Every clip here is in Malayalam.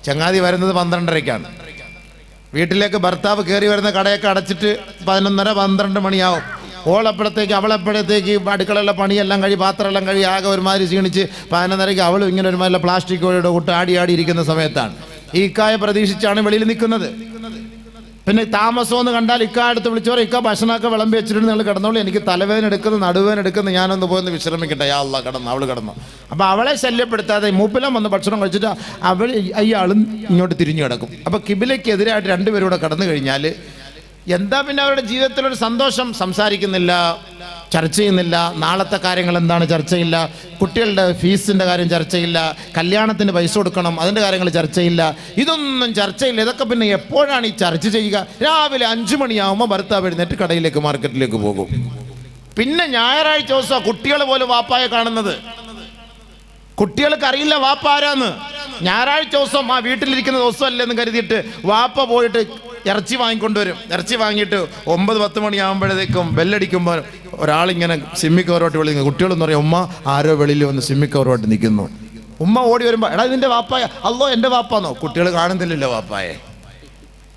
ചങ്ങാതി വരുന്നത് 12:30-ക്കാണ്. വീട്ടിലേക്ക് ഭർത്താവ് കയറി വരുന്ന കടയൊക്കെ അടച്ചിട്ട് 11:30-12 മണിയാവും. അവളെപ്പോഴത്തേക്ക് അടുക്കളയുള്ള പണിയെല്ലാം പാത്രമെല്ലാം ആകെ ഒരുമാതിരി ക്ഷീണിച്ച് 11:30-ക്ക് അവളും ഇങ്ങനെ ഒരുമാതിരി പ്ലാസ്റ്റിക് കോഴിയുടെ കൂട്ട് ആടി ഇരിക്കുന്ന സമയത്താണ് ഈ ഇക്കായെ പ്രതീക്ഷിച്ചാണ് വെളിയിൽ നിൽക്കുന്നത്. പിന്നെ താമസമെന്ന് കണ്ടാൽ അടുത്ത് വിളിച്ചോറ് ഇക്ക ഭക്ഷണമൊക്കെ വിളമ്പി വെച്ചിട്ട് നിങ്ങൾ കിടന്നോളൂ, എനിക്ക് തലവേദന എടുക്കുന്നു, നടുവേദന എടുക്കുന്നു, ഞാനൊന്ന് പോയൊന്ന് വിശ്രമിക്കട്ടെ. യാ അല്ലാ, കിടന്നു. അവൾ കിടന്നു. അപ്പോൾ അവളെ ശല്യപ്പെടുത്താതെ മൂപ്പിലും വന്ന് ഭക്ഷണം കഴിച്ചിട്ട് അയാളും ഇങ്ങോട്ട് തിരിഞ്ഞു കിടക്കും. അപ്പോൾ കിബിലയ്ക്കെതിരായിട്ട് രണ്ടുപേരും കൂടെ കടന്നു കഴിഞ്ഞാൽ എന്താ പിന്നെ അവരുടെ ജീവിതത്തിലൊരു സന്തോഷം? സംസാരിക്കുന്നില്ല, ചർച്ച ചെയ്യുന്നില്ല, നാളത്തെ കാര്യങ്ങൾ എന്താണ് ചർച്ചയില്ല, കുട്ടികളുടെ ഫീസിൻ്റെ കാര്യം ചർച്ചയില്ല, കല്യാണത്തിന് പൈസ കൊടുക്കണം അതിൻ്റെ കാര്യങ്ങൾ ചർച്ചയില്ല, ഇതൊന്നും ചർച്ചയില്ല. ഇതൊക്കെ പിന്നെ എപ്പോഴാണ് ഈ ചർച്ച ചെയ്യുക? രാവിലെ 5 മണിയാകുമ്പോൾ ഭർത്താവ് എഴുന്നേറ്റ് കടയിലേക്ക് മാർക്കറ്റിലേക്ക് പോകും. പിന്നെ ഞായറാഴ്ച ദിവസം കുട്ടികൾ പോലും വാപ്പായെ കാണുന്നത്. കുട്ടികൾക്ക് അറിയില്ല വാപ്പ ആരാന്ന്. ഞായറാഴ്ച ദിവസം ആ വീട്ടിലിരിക്കുന്ന ദിവസമല്ലെന്ന് കരുതിയിട്ട് വാപ്പ പോയിട്ട് ഇറച്ചി വാങ്ങിക്കൊണ്ടുവരും. ഇറച്ചി വാങ്ങിയിട്ട് 9-10 മണിയാകുമ്പോഴത്തേക്കും ബെല്ലടിക്കുമ്പോൾ ഒരാളിങ്ങനെ സിമ്മിക്കവരോട്ട് വിളിക്കുന്നു. കുട്ടികളെന്ന് പറയും, ഉമ്മ ആരോ വെളിയിൽ വന്ന് സിമ്മിക്കവരോട്ട് നിൽക്കുന്നു. ഉമ്മ ഓടി വരുമ്പോൾ, എടാ ഇതിൻ്റെ വാപ്പായ. അല്ലോ എൻ്റെ വാപ്പാന്നോ? കുട്ടികൾ കാണുന്നില്ലല്ലോ വാപ്പായെ.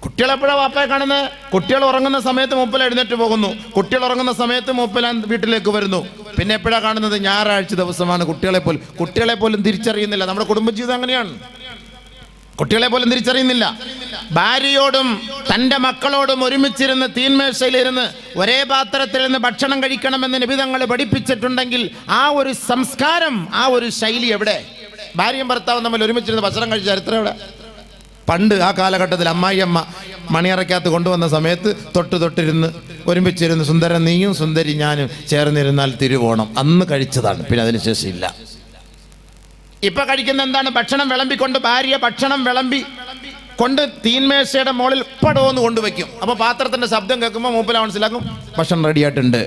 കുട്ടികളെപ്പോഴാണ് വാപ്പായെ കാണുന്നത്? കുട്ടികൾ ഉറങ്ങുന്ന സമയത്ത് മൂപ്പല എഴുന്നേറ്റ് പോകുന്നു, കുട്ടികൾ ഉറങ്ങുന്ന സമയത്ത് മൂപ്പല വീട്ടിലേക്ക് വരുന്നു. പിന്നെ എപ്പോഴാണ് കാണുന്നത്? ഞായറാഴ്ച ദിവസമാണ്. കുട്ടികളെ പോലും തിരിച്ചറിയുന്നില്ല. നമ്മുടെ കുടുംബജീവിതം അങ്ങനെയാണ്. കുട്ടികളെ പോലും തിരിച്ചറിയുന്നില്ല. ഭാര്യയോടും തൻ്റെ മക്കളോടും ഒരുമിച്ചിരുന്ന് തീന്മേശയിലിരുന്ന് ഒരേ പാത്രത്തിലിരുന്ന് ഭക്ഷണം കഴിക്കണമെന്ന് നബി തങ്ങൾ പഠിപ്പിച്ചിട്ടുണ്ടെങ്കിൽ ആ ഒരു സംസ്കാരം, ആ ഒരു ശൈലി എവിടെ? ഭാര്യയും ഭർത്താവും തമ്മിൽ ഒരുമിച്ചിരുന്ന് ഭക്ഷണം കഴിച്ച ചരിത്രം എവിടെ? പണ്ട് ആ കാലഘട്ടത്തിൽ അമ്മായിയമ്മ മണിയറയ്ക്കകത്ത് കൊണ്ടുവന്ന സമയത്ത് തൊട്ടിരുന്ന് ഒരുമിച്ചിരുന്ന് സുന്ദരൻ നീയും സുന്ദരി ഞാനും ചേർന്നിരുന്നാൽ തിരുവോണം അന്ന് കഴിച്ചതാണ്. പിന്നെ അതിനുശേഷം ഇല്ല. ഇപ്പൊ കഴിക്കുന്ന എന്താണ്? ഭക്ഷണം വിളമ്പിക്കൊണ്ട് ഭാര്യ ഭക്ഷണം വിളമ്പി കൊണ്ട് തീന്മേശയുടെ മുകളിൽ പടോന്ന് കൊണ്ടുവയ്ക്കും. അപ്പോൾ പാത്രത്തിന്റെ ശബ്ദം കേൾക്കുമ്പോൾ മൂപ്പല മനസ്സിലാക്കും ഭക്ഷണം റെഡിയായിട്ടുണ്ട്.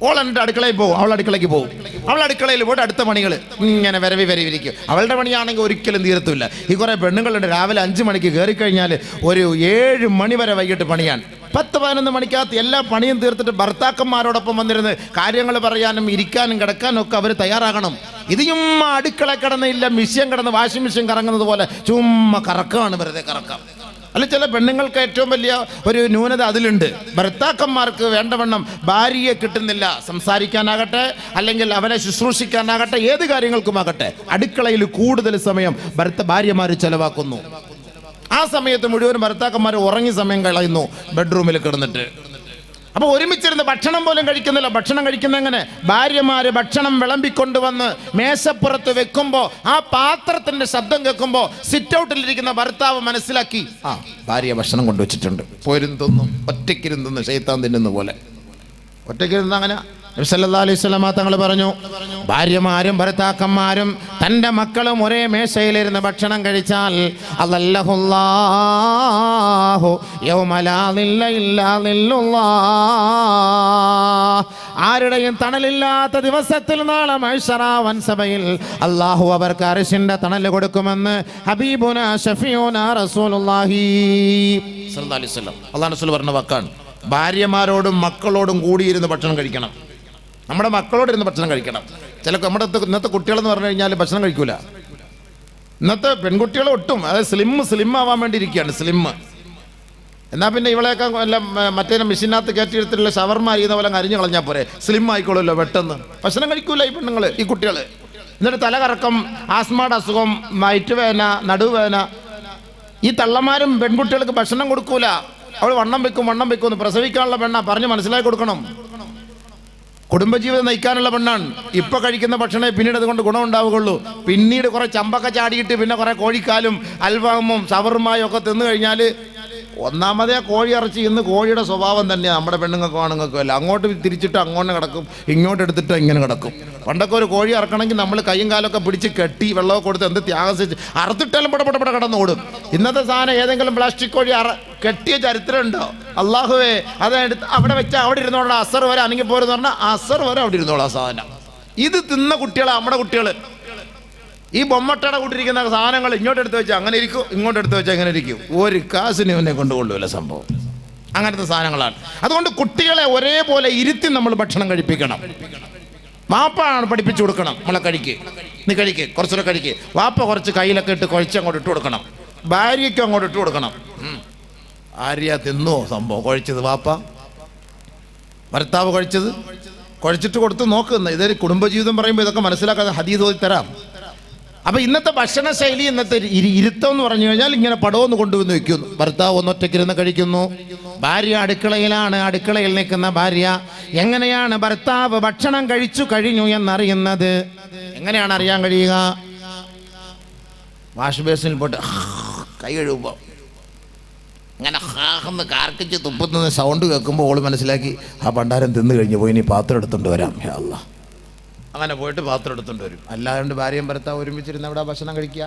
ഓൾ എന്നിട്ട് അടുക്കളയിൽ പോകും. അവൾ അടുക്കളയ്ക്ക് പോകും. അവൾ അടുക്കളയിൽ പോയിട്ട് അടുത്ത പണികൾ ഇങ്ങനെ വരവിരിക്കും. അവളുടെ പണിയാണെങ്കിൽ ഒരിക്കലും തീരത്തില്ല. ഈ കുറേ പെണ്ണുങ്ങളുണ്ട് രാവിലെ 5 മണിക്ക് കയറിക്കഴിഞ്ഞാൽ ഒരു 7 മണി വരെ വൈകിട്ട് പണിയാൻ. 10-11 മണിക്കകത്ത് എല്ലാ പണിയും തീർത്തിട്ട് ഭർത്താക്കന്മാരോടൊപ്പം വന്നിരുന്ന് കാര്യങ്ങൾ പറയാനും ഇരിക്കാനും കിടക്കാനും ഒക്കെ അവർ തയ്യാറാകണം. ഇത് ചുമ്മാ അടുക്കള കിടന്നില്ല, മിഷ്യൻ കിടന്ന് വാഷിംഗ് മെഷീൻ കറങ്ങുന്നത് പോലെ ചുമ്മാ കറക്കമാണ്, വെറുതെ കറക്കാം. അല്ല, ചില പെണ്ണുങ്ങൾക്ക് ഏറ്റവും വലിയ ഒരു ന്യൂനത അതിലുണ്ട്. ഭർത്താക്കന്മാർക്ക് വേണ്ടവണ്ണം ഭാര്യയെ കിട്ടുന്നില്ല. സംസാരിക്കാനാകട്ടെ, അല്ലെങ്കിൽ അവനെ ശുശ്രൂഷിക്കാനാകട്ടെ, ഏത് കാര്യങ്ങൾക്കുമാകട്ടെ അടുക്കളയിൽ കൂടുതൽ സമയം ഭാര്യമാർ ചെലവാക്കുന്നു. ആ സമയത്ത് മുഴുവൻ ഭർത്താക്കന്മാർ ഉറങ്ങി സമയം കളയുന്നു ബെഡ്റൂമിൽ കിടന്നിട്ട്. അപ്പോൾ ഒരുമിച്ചിരുന്ന് ഭക്ഷണം പോലും കഴിക്കുന്നില്ല. ഭക്ഷണം കഴിക്കുന്ന എങ്ങനെ? ഭാര്യമാര് ഭക്ഷണം വിളമ്പിക്കൊണ്ടുവന്ന് മേശപ്പുറത്ത് വെക്കുമ്പോൾ ആ പാത്രത്തിന്റെ ശബ്ദം കേൾക്കുമ്പോൾ സിറ്റ് ഔട്ടിലിരിക്കുന്ന ഭർത്താവ് മനസ്സിലാക്കി, ആ ഭാര്യ ഭക്ഷണം കൊണ്ടുവച്ചിട്ടുണ്ട്, പോയിരുന്ന് ഒറ്റയ്ക്കിരുന്ന് ശൈത്താൻ തിന്നുന്ന പോലെ. ഒറ്റയ്ക്കിരുന്ന് അങ്ങനെ നബി സല്ലല്ലാഹു അലൈഹി വസല്ലം തങ്ങൾ പറഞ്ഞു, ഭാര്യമാരും ഭർത്താക്കന്മാരും തൻ്റെ മക്കളും ഒരേ മേശയിലിരുന്ന് ഭക്ഷണം കഴിച്ചാൽ അല്ലല്ലാഹു യൗമ ലാ ദില്ല ഇല്ലാ ദില്ലുല്ലാഹ്, ആരുടെയും തണലില്ലാത്ത ദിവസത്തിൽ നാളെ മഹ്ശറ വൻസഭയിൽ അല്ലാഹു അവർക്ക് അർശിന്റെ തണൽ കൊടുക്കുമെന്ന് ഹബീബുന ശഫീഉന റസൂലുള്ളാഹി സ്വല്ലല്ലാഹു അലൈഹി വസല്ലം അല്ലാഹു റസൂൽ പറഞ്ഞ വാക്കാണ്. ഭാര്യമാരോടും മക്കളോടും കൂടിയിരുന്ന് ഭക്ഷണം കഴിക്കണം. നമ്മുടെ മക്കളോടിരുന്ന് ഭക്ഷണം കഴിക്കണം. നമ്മുടെ ഇന്നത്തെ കുട്ടികളെന്ന് പറഞ്ഞു കഴിഞ്ഞാൽ ഭക്ഷണം കഴിക്കൂല. ഇന്നത്തെ പെൺകുട്ടികൾ ഒട്ടും സ്ലിം ആവാൻ വേണ്ടി ഇരിക്കുകയാണ്. സ്ലിം എന്നാൽ പിന്നെ ഇവളെയൊക്കെ എല്ലാം മറ്റേ മെഷീനകത്ത് കയറ്റിയെടുത്തിട്ടുള്ള ഷവർമ അരിയുന്ന പോലെ അരിഞ്ഞു കളഞ്ഞാൽ പോരെ, സ്ലിം ആയിക്കോളല്ലോ പെട്ടെന്ന്. ഭക്ഷണം കഴിക്കൂല ഈ പെണ്ണുങ്ങൾ, ഈ കുട്ടികൾ. എന്നിട്ട് തലകറക്കം, ആസ്മയുടെ അസുഖം, വയറ്റുവേദന, നടുവേദന. ഈ തള്ളമാരും പെൺകുട്ടികൾക്ക് ഭക്ഷണം കൊടുക്കൂല. അവൾ വണ്ണം വെക്കും എന്ന് പ്രസവിക്കാനുള്ള പെണ്ണ പറഞ്ഞ് മനസ്സിലാക്കി കൊടുക്കണം. കുടുംബജീവിതം നയിക്കാനുള്ള പെണ്ണാണ്. ഇപ്പൊ കഴിക്കുന്ന ഭക്ഷണമേ പിന്നീട് അതുകൊണ്ട് ഗുണമുണ്ടാവുകയുള്ളൂ. പിന്നീട് കുറെ ചമ്പൊക്കെ ചാടിയിട്ട് പിന്നെ കുറെ കോഴിക്കാലും അൽഫാമും ഷവർമായും ഒക്കെ തിന്നു കഴിഞ്ഞാൽ ഒന്നാമതേ കോഴി ഇറച്ചി ഇന്ന് കോഴിയുടെ സ്വഭാവം തന്നെയാണ്. നമ്മുടെ പെണ്ണുങ്ങൾക്കും ആണുങ്ങൾക്കും അല്ല, അങ്ങോട്ട് തിരിച്ചിട്ട് അങ്ങോട്ട് കിടക്കും, ഇങ്ങോട്ട് എടുത്തിട്ട് ഇങ്ങനെ കിടക്കും. പണ്ടൊക്കെ ഒരു കോഴി ഇറക്കണമെങ്കിൽ നമ്മൾ കൈയും കാലൊക്കെ പിടിച്ച് കെട്ടി വെള്ളമൊക്കെ കൊടുത്ത് എന്ത് ത്യാഗം അറുത്തിട്ടാലും പടപടപട കടന്നോടും. ഇന്നത്തെ സാധനം ഏതെങ്കിലും പ്ലാസ്റ്റിക് കോഴി കെട്ടിയ ചരിത്രം ഉണ്ടോ? അള്ളാഹുവേ, അതെടുത്ത് അവിടെ വെച്ചാൽ അവിടെ ഇരുന്നോളാം, അസർ വരെ അനങ്ങി പോരെന്ന് പറഞ്ഞാൽ അസർ വരെ അവിടെ ഇരുന്നോളാം സാധനം. ഇത് തിന്ന കുട്ടികളാണ് നമ്മുടെ കുട്ടികൾ. ഈ ബൊമ്മട്ടയുടെ കൂട്ടിരിക്കുന്ന സാധനങ്ങൾ ഇങ്ങോട്ട് എടുത്ത് വെച്ചാൽ അങ്ങനെ ഇരിക്കും, ഇങ്ങോട്ട് എടുത്ത് വെച്ചാൽ ഇങ്ങനെ ഇരിക്കും. ഒരു കാശിന് ഇവനെ കൊണ്ടുകൊള്ളുമല്ല സംഭവം. അങ്ങനത്തെ സാധനങ്ങളാണ്. അതുകൊണ്ട് കുട്ടികളെ ഒരേപോലെ ഇരുത്തി നമ്മൾ ഭക്ഷണം കഴിപ്പിക്കണം. വാപ്പാണ് പഠിപ്പിച്ചു കൊടുക്കണം. നമ്മളെ നീ കഴിക്ക്, കുറച്ചുകൂടെ കഴിക്ക്. വാപ്പ കുറച്ച് കയ്യിലൊക്കെ ഇട്ട് കുഴച്ചങ്ങോട്ട് ഇട്ട് കൊടുക്കണം. ഭാര്യയ്ക്കും അങ്ങോട്ട് ഇട്ട് കൊടുക്കണം. ഭാര്യ തിന്നോ സംഭവം കുഴച്ചത്, വാപ്പ ഭർത്താവ് കുഴച്ചിട്ട് കൊടുത്ത് നോക്കുന്ന. ഇതൊരു കുടുംബജീവിതം പറയുമ്പോൾ ഇതൊക്കെ മനസ്സിലാക്കാതെ ഹദീസ് ഓതി തരാം. അപ്പം ഇന്നത്തെ ഭക്ഷണ ശൈലി, ഇന്നത്തെ ഇരുത്തം എന്ന് പറഞ്ഞു കഴിഞ്ഞാൽ ഇങ്ങനെ പടവൊന്ന് കൊണ്ടുവന്ന് വെക്കുന്നു. ഭർത്താവ് ഒന്നൊറ്റയ്ക്കിരുന്ന് കഴിക്കുന്നു, ഭാര്യ അടുക്കളയിലാണ്. അടുക്കളയിൽ നിൽക്കുന്ന ഭാര്യ എങ്ങനെയാണ് ഭർത്താവ് ഭക്ഷണം കഴിച്ചു കഴിഞ്ഞു എന്നറിയുന്നത്? എങ്ങനെയാണ് അറിയാൻ കഴിയുക? വാഷ് ബേസിനിൽ പോയിട്ട് കൈ കഴുകുമ്പോൾ ഇങ്ങനെ ഹാഹെന്ന് കാർക്കിച്ച് തുപ്പുന്ന സൗണ്ട് കേൾക്കുമ്പോൾ ഓള് മനസ്സിലാക്കി ആ ഭണ്ഡാരം തിന്നു കഴിഞ്ഞ് പോയി ഇനി പാത്രം എടുത്തുകൊണ്ട് വരാം. അല്ലാ, അങ്ങനെ പോയിട്ട് പാത്രം എടുത്തുകൊണ്ട് വരും. അല്ലാണ്ട് ഭാര്യയും ഭർത്താവ് ഒരുമിച്ചിരുന്ന് അവിടെ ഭക്ഷണം കഴിക്കുക.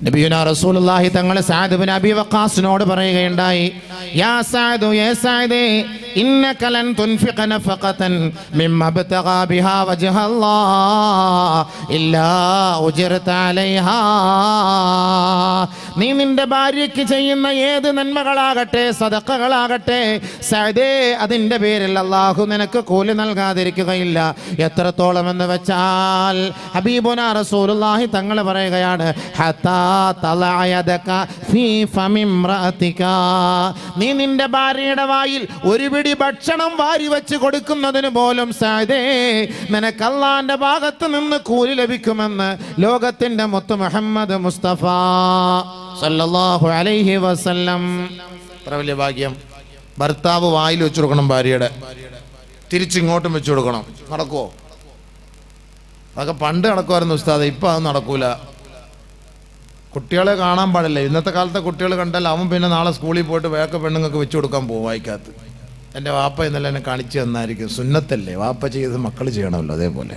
നബിയുനാ റസൂലുള്ളാഹി തങ്ങൾ സഅദ് ഇബ്നു അബീ വഖാസിനോട് പറയുകയുണ്ടായി, യാ സഅദു യാ സഅദേ ഇന്നക ലൻ തുൻഫിഖ നഫഖതൻ മിമ്മ ബതഗാ ബിഹാ വജ്ഹ അല്ലാഹ് ഇല്ലാ ഉജിർത അലൈഹാ. നീ നിന്റെ ഭാര്യയ്ക്ക് ചെയ്യുന്ന ഏത് നന്മകളാകട്ടെ സദഖകളാകട്ടെ സഅദേ, അതിൻ്റെ പേരിൽ അല്ലാഹു നിനക്ക് കൂലി നൽകാതിരിക്കുകയില്ല. എത്രത്തോളം എന്ന് വെച്ചാൽ ഹബീബുനാ റസൂലുള്ളാഹി തങ്ങൾ പറയുകയാണ്, ഹത്താ നീ നിന്റെ ഭാര്യയുടെ വായിൽ ഒരു പിടി ഭക്ഷണം വാരി വെച്ച് കൊടുക്കുന്നതിന് പോലും സഅദേ നിനക്ക് അല്ലാഹുവിന്റെ ഭാഗത്ത് നിന്ന് കൂലി ലഭിക്കുമെന്ന് ലോകത്തിന്റെ മുത്ത് മുഹമ്മദ് മുസ്തഫ സല്ലല്ലാഹു അലൈഹി വസല്ലം. എത്ര വലിയ ഭാഗ്യം! ഭർത്താവ് വായിൽ വെച്ചു കൊടുക്കണം ഭാര്യയുടെ, തിരിച്ചിങ്ങോട്ടും വെച്ചു കൊടുക്കണം. നടക്കുവോ? അതൊക്കെ പണ്ട് നടക്കുമായിരുന്നു ഉസ്താദ്, ഇപ്പം അത് നടക്കൂല. കുട്ടികളെ കാണാൻ പാടില്ല. ഇന്നത്തെ കാലത്തെ കുട്ടികൾ കണ്ടാൽ അവൻ പിന്നെ നാളെ സ്കൂളിൽ പോയിട്ട് വേക്ക പെണ്ണുങ്ങൾക്ക് വെച്ചു കൊടുക്കാൻ പോകും വായിക്കാത്ത. എൻ്റെ വാപ്പ ഇന്നലെ എന്നെ കാണിച്ചു തന്നായിരിക്കും. സുന്നത്തല്ലേ, വാപ്പ ചെയ്ത് മക്കൾ ചെയ്യണമല്ലോ. അതേപോലെ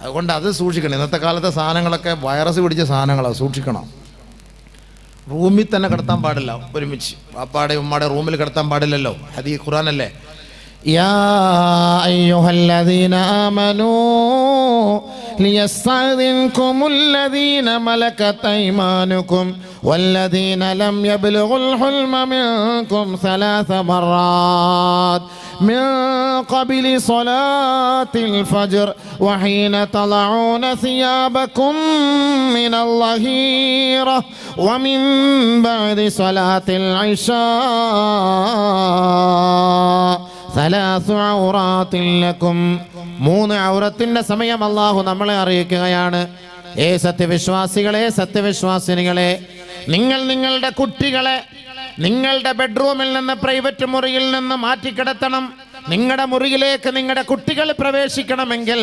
അതുകൊണ്ട് അത് സൂക്ഷിക്കണം. ഇന്നത്തെ കാലത്തെ സാധനങ്ങളൊക്കെ വൈറസ് പിടിച്ച സാധനങ്ങളാണ്, സൂക്ഷിക്കണം. റൂമിൽ തന്നെ കിടത്താൻ പാടില്ല ഒരുമിച്ച്. വാപ്പാടെ ഉമ്മാടെ റൂമിൽ കിടത്താൻ പാടില്ലല്ലോ. അത് ഈ ഖുർആനല്ലേ. യാ അയ്യുഹല്ലദീന ആമനൂ ലിയസ്തഅദിൻകുമുല്ലദീന മലകത് അയ്മാനുകും വല്ലദീന ലം യബ്ലുഗുൽ ഹുൽമ മിൻകും സലാസ മറാത്ത് മിൻ ഖബ്ലി സ്വലാത്തിൽ ഫജ്ർ വഹീന തളഊന സിയാബകും മിനൽ ലഹീറ വമിൻ ബഅദി സ്വലാത്തിൽ ഇശാ സലാസു ഔറാത്തിൻ ലക്കും. 3 ഔറത്തിന്റെ സമയം അല്ലാഹു നമ്മളെ അറിയിക്കുകയാണ്. സത്യവിശ്വാസികളെ, സത്യവിശ്വാസിനികളെ, നിങ്ങൾ നിങ്ങളുടെ കുട്ടികളെ നിങ്ങളുടെ ബെഡ്റൂമിൽ നിന്ന്, പ്രൈവറ്റ് മുറിയിൽ നിന്ന് മാറ്റിക്കിടത്തണം. നിങ്ങളുടെ മുറിയിലേക്ക് നിങ്ങളുടെ കുട്ടികൾ പ്രവേശിക്കണമെങ്കിൽ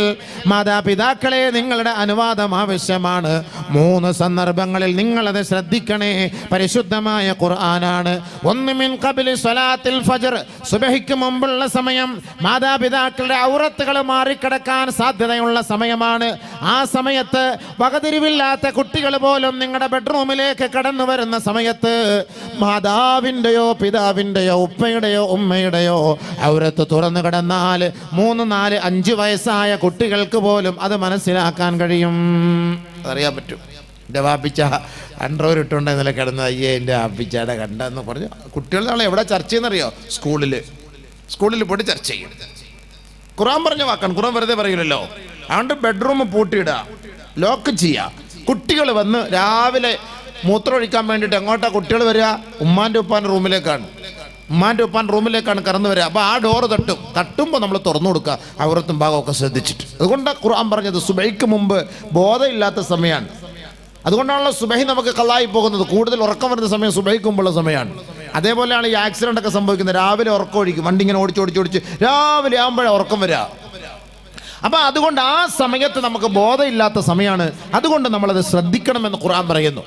മാതാപിതാക്കളെ നിങ്ങളുടെ അനുവാദം ആവശ്യമാണ്. 3 സന്ദർഭങ്ങളിൽ നിങ്ങളത് ശ്രദ്ധിക്കണേ. പരിശുദ്ധമായ ഖുർആനാണ്. ഒന്ന് മിൻ ഖബ്ലി സ്വലാത്തിൽ ഫജ്ർ, സുബഹിക്ക് മുമ്പുള്ള സമയം. മാതാപിതാക്കളുടെ ഔറത്തുകൾ മാറിക്കിടക്കാൻ സാധ്യതയുള്ള സമയമാണ്. ആ സമയത്ത് വകതിരിവില്ലാത്ത കുട്ടികൾ പോലും നിങ്ങളുടെ ബെഡ്റൂമിലേക്ക് കടന്നു വരുന്ന സമയത്ത് മാതാവിൻ്റെയോ പിതാവിൻ്റെയോ ഉപ്പയുടെയോ ഉമ്മയുടെയോ ഔറത്ത് തുറന്നു കിടന്നാൽ 3, 4, 5 വയസ്സായ കുട്ടികൾക്ക് പോലും അത് മനസ്സിലാക്കാൻ കഴിയും, അതറിയാൻ പറ്റും. എൻ്റെ വാപ്പിച്ച അണ്ടർവെയർ ഇട്ടുകൊണ്ട് ഇന്നലെ കിടന്ന് അയ്യേ എൻ്റെ വാപ്പിച്ചയുടെ കണ്ടെന്ന് പറഞ്ഞു. കുട്ടികൾ നാളെ എവിടെ ചർച്ച ചെയ്യുന്നറിയോ? സ്കൂളിൽ പോയിട്ട് ചർച്ച ചെയ്യും. ഖുർആൻ പറഞ്ഞ വാക്കാണ്, ഖുർആൻ വെറുതെ പറയില്ലല്ലോ. അതുകൊണ്ട് ബെഡ്റൂം പൂട്ടിയിടുക, ലോക്ക് ചെയ്യുക. കുട്ടികൾ വന്ന് രാവിലെ മൂത്രമൊഴിക്കാൻ വേണ്ടിയിട്ട് എങ്ങോട്ടാണ് കുട്ടികൾ വരിക? ഉമ്മാൻ്റെ ഉപ്പാൻ്റെ റൂമിലേക്കാണ് കടന്നു വരിക. അപ്പോൾ ആ ഡോറ് തട്ടുമ്പോൾ നമ്മൾ തുറന്നു കൊടുക്കുക, ഔറത്തും ഭാഗമൊക്കെ ശ്രദ്ധിച്ചിട്ട്. അതുകൊണ്ടാണ് ഖുർആൻ പറഞ്ഞത് സുബഹിക്ക് മുമ്പ് ബോധമില്ലാത്ത സമയമാണ്. അതുകൊണ്ടാണല്ലോ സുബഹി നമുക്ക് ഖളായി പോകുന്നത്. കൂടുതൽ ഉറക്കം വരുന്ന സമയം സുബഹിക്ക് മുമ്പുള്ള സമയമാണ്. അതേപോലെയാണ് ഈ ആക്സിഡൻ്റ് ഒക്കെ സംഭവിക്കുന്നത്. രാവിലെ ഉറക്കം ഒഴിക്കും, വണ്ടി ഇങ്ങനെ ഓടിച്ച് രാവിലെ ആകുമ്പോഴേ ഉറക്കം വരിക. അപ്പം അതുകൊണ്ട് ആ സമയത്ത് നമുക്ക് ബോധമില്ലാത്ത സമയമാണ്. അതുകൊണ്ട് നമ്മളത് ശ്രദ്ധിക്കണമെന്ന് ഖുർആൻ പറയുന്നു.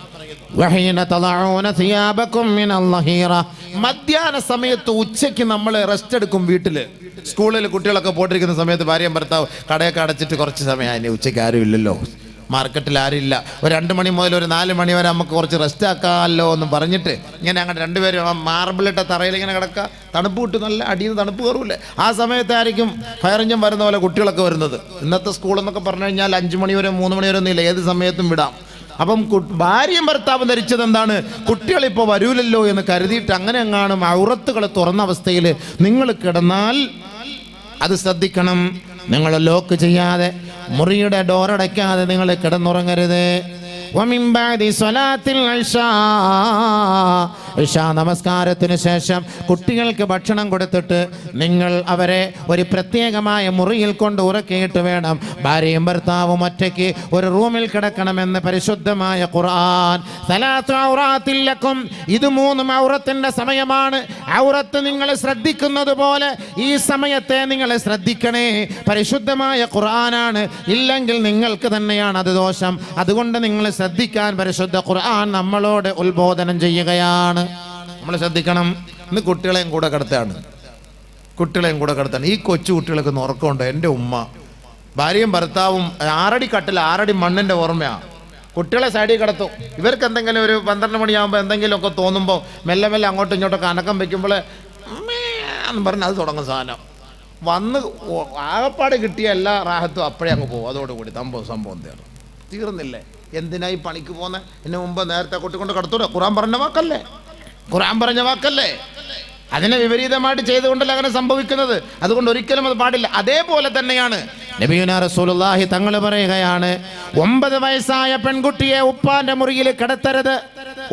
മധ്യാഹ്ന സമയത്ത് ഉച്ചയ്ക്ക് നമ്മൾ റെസ്റ്റ് എടുക്കും. സ്കൂളിൽ കുട്ടികളൊക്കെ പോട്ടിരിക്കുന്ന സമയത്ത് ഭാര്യയും ഭർത്താവ് കടയൊക്കെ അടച്ചിട്ട് കുറച്ച് സമയം അതിന് ഉച്ചയ്ക്ക് ആരും ഇല്ലല്ലോ, മാർക്കറ്റിൽ ആരുമില്ല, ഒരു 2 മണി മുതൽ ഒരു 4 മണി വരെ നമുക്ക് കുറച്ച് റെസ്റ്റ് ആക്കാമല്ലോ എന്ന് പറഞ്ഞിട്ട് ഇങ്ങനെ അങ്ങനെ രണ്ടുപേരും മാർബിളിട്ട തറയിൽ ഇങ്ങനെ കിടക്കുക. തണുപ്പ് കിട്ടും, നല്ല അടിയിൽ നിന്ന് തണുപ്പ് കയറൂല്ലേ. ആ സമയത്തായിരിക്കും ഫയർ എഞ്ചിൻ വരുന്ന പോലെ കുട്ടികളൊക്കെ വരുന്നത്. ഇന്നത്തെ സ്കൂളെന്നൊക്കെ പറഞ്ഞു കഴിഞ്ഞാൽ 5 മണി വരെ 3 മണി വരെ ഒന്നും ഇല്ല, ഏത് സമയത്തും വിടാം. അപ്പം ഭാര്യയും ഭർത്താവും ധരിച്ചത് എന്താണ്? കുട്ടികളിപ്പോൾ വരൂലല്ലോ എന്ന് കരുതിയിട്ട് അങ്ങനെ എങ്ങാനും ഔറത്തുകൾ തുറന്ന അവസ്ഥയിൽ നിങ്ങൾ കിടന്നാൽ അത് ശ്രദ്ധിക്കണം. നിങ്ങൾ ലോക്ക് ചെയ്യാതെ, മുറിയുടെ ഡോറടയ്ക്കാതെ നിങ്ങൾ കിടന്നുറങ്ങരുത്. വമിൻ ബഅദി സ്വലാത്തിൽ ഇശാ നമസ്കാരത്തിന് ശേഷം കുട്ടികൾക്ക് ഭക്ഷണം കൊടുത്തിട്ട് നിങ്ങൾ അവരെ ഒരു പ്രത്യേകമായ മുറിയിൽ കൊണ്ട് ഉറക്കിയിട്ട് വേണം ഭാര്യയും ഭർത്താവും ഒറ്റയ്ക്ക് ഒരു റൂമിൽ കിടക്കണമെന്ന് പരിശുദ്ധമായ ഖുർആൻ. സലാത്തു ഔറാത്തിൽ ലക്കും, ഇത് 3 ഔറത്തിന്റെ സമയമാണ്. ഔറത്ത് നിങ്ങൾ ശ്രദ്ധിക്കുന്നത് പോലെ ഈ സമയത്തെ നിങ്ങൾ ശ്രദ്ധിക്കണേ. പരിശുദ്ധമായ ഖുർആനാണ്, ഇല്ലെങ്കിൽ നിങ്ങൾക്ക് തന്നെയാണ് അത് ദോഷം. അതുകൊണ്ട് നിങ്ങൾ ശ്രദ്ധിക്കാൻ പരിശുദ്ധ ഖുർആൻ നമ്മളോട് ഉത്ബോധനം ചെയ്യുകയാണ്. നമ്മൾ ശ്രദ്ധിക്കണം. ഇന്ന് കുട്ടികളെയും കൂടെ കിടത്താണ്. ഈ കൊച്ചു കുട്ടികൾക്ക് ഉറക്കമുണ്ട്. എൻ്റെ ഉമ്മ ഭാര്യയും ഭർത്താവും 6 അടി കട്ടിൽ 6 അടി മണ്ണിൻ്റെ ഓർമ്മയാണ്. കുട്ടികളെ സൈഡിൽ കിടത്തും. ഇവർക്ക് എന്തെങ്കിലും ഒരു 12 മണിയാകുമ്പോൾ എന്തെങ്കിലുമൊക്കെ തോന്നുമ്പോൾ മെല്ലെ മെല്ലെ അങ്ങോട്ടും ഇങ്ങോട്ടൊക്കെ അനക്കം വെക്കുമ്പോൾ എന്ന് പറഞ്ഞ് അത് തുടങ്ങും സാധനം. വന്ന് ആകപ്പാട് കിട്ടിയ എല്ലാ റാഹത്തും അപ്പോഴേ അങ്ങ് പോകും. അതോടുകൂടി സംഭവം തീർന്നില്ലേ? എന്തിനായി പണിക്ക് പോകുന്നത്? എന്നെ മുമ്പ് നേരത്തെ കൊട്ടിക്കൊണ്ട് കടത്തൂടെ? ഖുർആൻ പറഞ്ഞ വാക്കല്ലേ. അതിനെ വിപരീതമായിട്ട് ചെയ്തുകൊണ്ടല്ല അങ്ങനെ സംഭവിക്കുന്നത്. അതുകൊണ്ട് ഒരിക്കലും അത് പാടില്ല. അതേപോലെ തന്നെയാണ് നബിയുനാ റസൂലുള്ളാഹി തങ്ങൾ പറയുകയാണ്, 9 വയസ്സായ പെൺകുട്ടിയെ ഉപ്പാന്റെ മുറിയിൽ കിടത്തരുത്,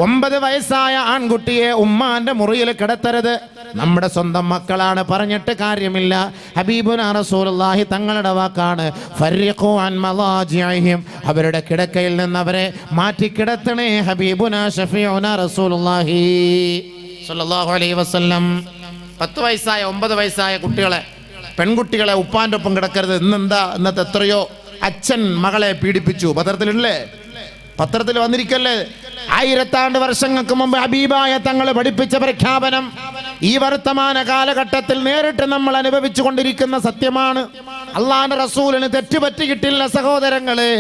9 വയസ്സായ ആൺകുട്ടിയെ ഉമ്മാന്റെ മുറിയിൽ കിടത്തരുത്. നമ്മുടെ സ്വന്തം മക്കളാണ്, പറഞ്ഞിട്ട് കാര്യമില്ല. ഹബീബുനാ റസൂലുള്ളാഹി തങ്ങളുടെ വാക്കാണ്, ഫർരിഖു അൻ മളാജിഇഹിം, അവരുടെ കിടക്കയിൽ നിന്ന് അവരെ മാറ്റി കിടത്തണേ. ഹബീബുനാ ഷഫീഉനാ റസൂലുള്ളാഹി സ്വല്ലല്ലാഹു അലൈഹി വസല്ലം 10 വയസ്സായ 9 വയസ്സായ പെൺകുട്ടികളെ ഉപ്പാൻ്റെ ഒപ്പം കിടക്കരുത്. ഇന്നത്തെ എത്രയോ അച്ഛൻ മകളെ പീഡിപ്പിച്ചു. പത്രത്തിൽ വന്നിരിക്കല്ലേ? 1000 വർഷങ്ങൾക്ക് മുമ്പ് ഹബീബായ തങ്ങൾ പഠിപ്പിച്ച പ്രഖ്യാപനം ഈ വർത്തമാന കാലഘട്ടത്തിൽ നേരിട്ട് നമ്മൾ അനുഭവിച്ചു കൊണ്ടിരിക്കുന്ന സത്യമാണ്. അള്ളാഹുവിന്റെ റസൂലിന് തെറ്റുപറ്റിയിട്ടില്ല സഹോദരങ്ങളെ.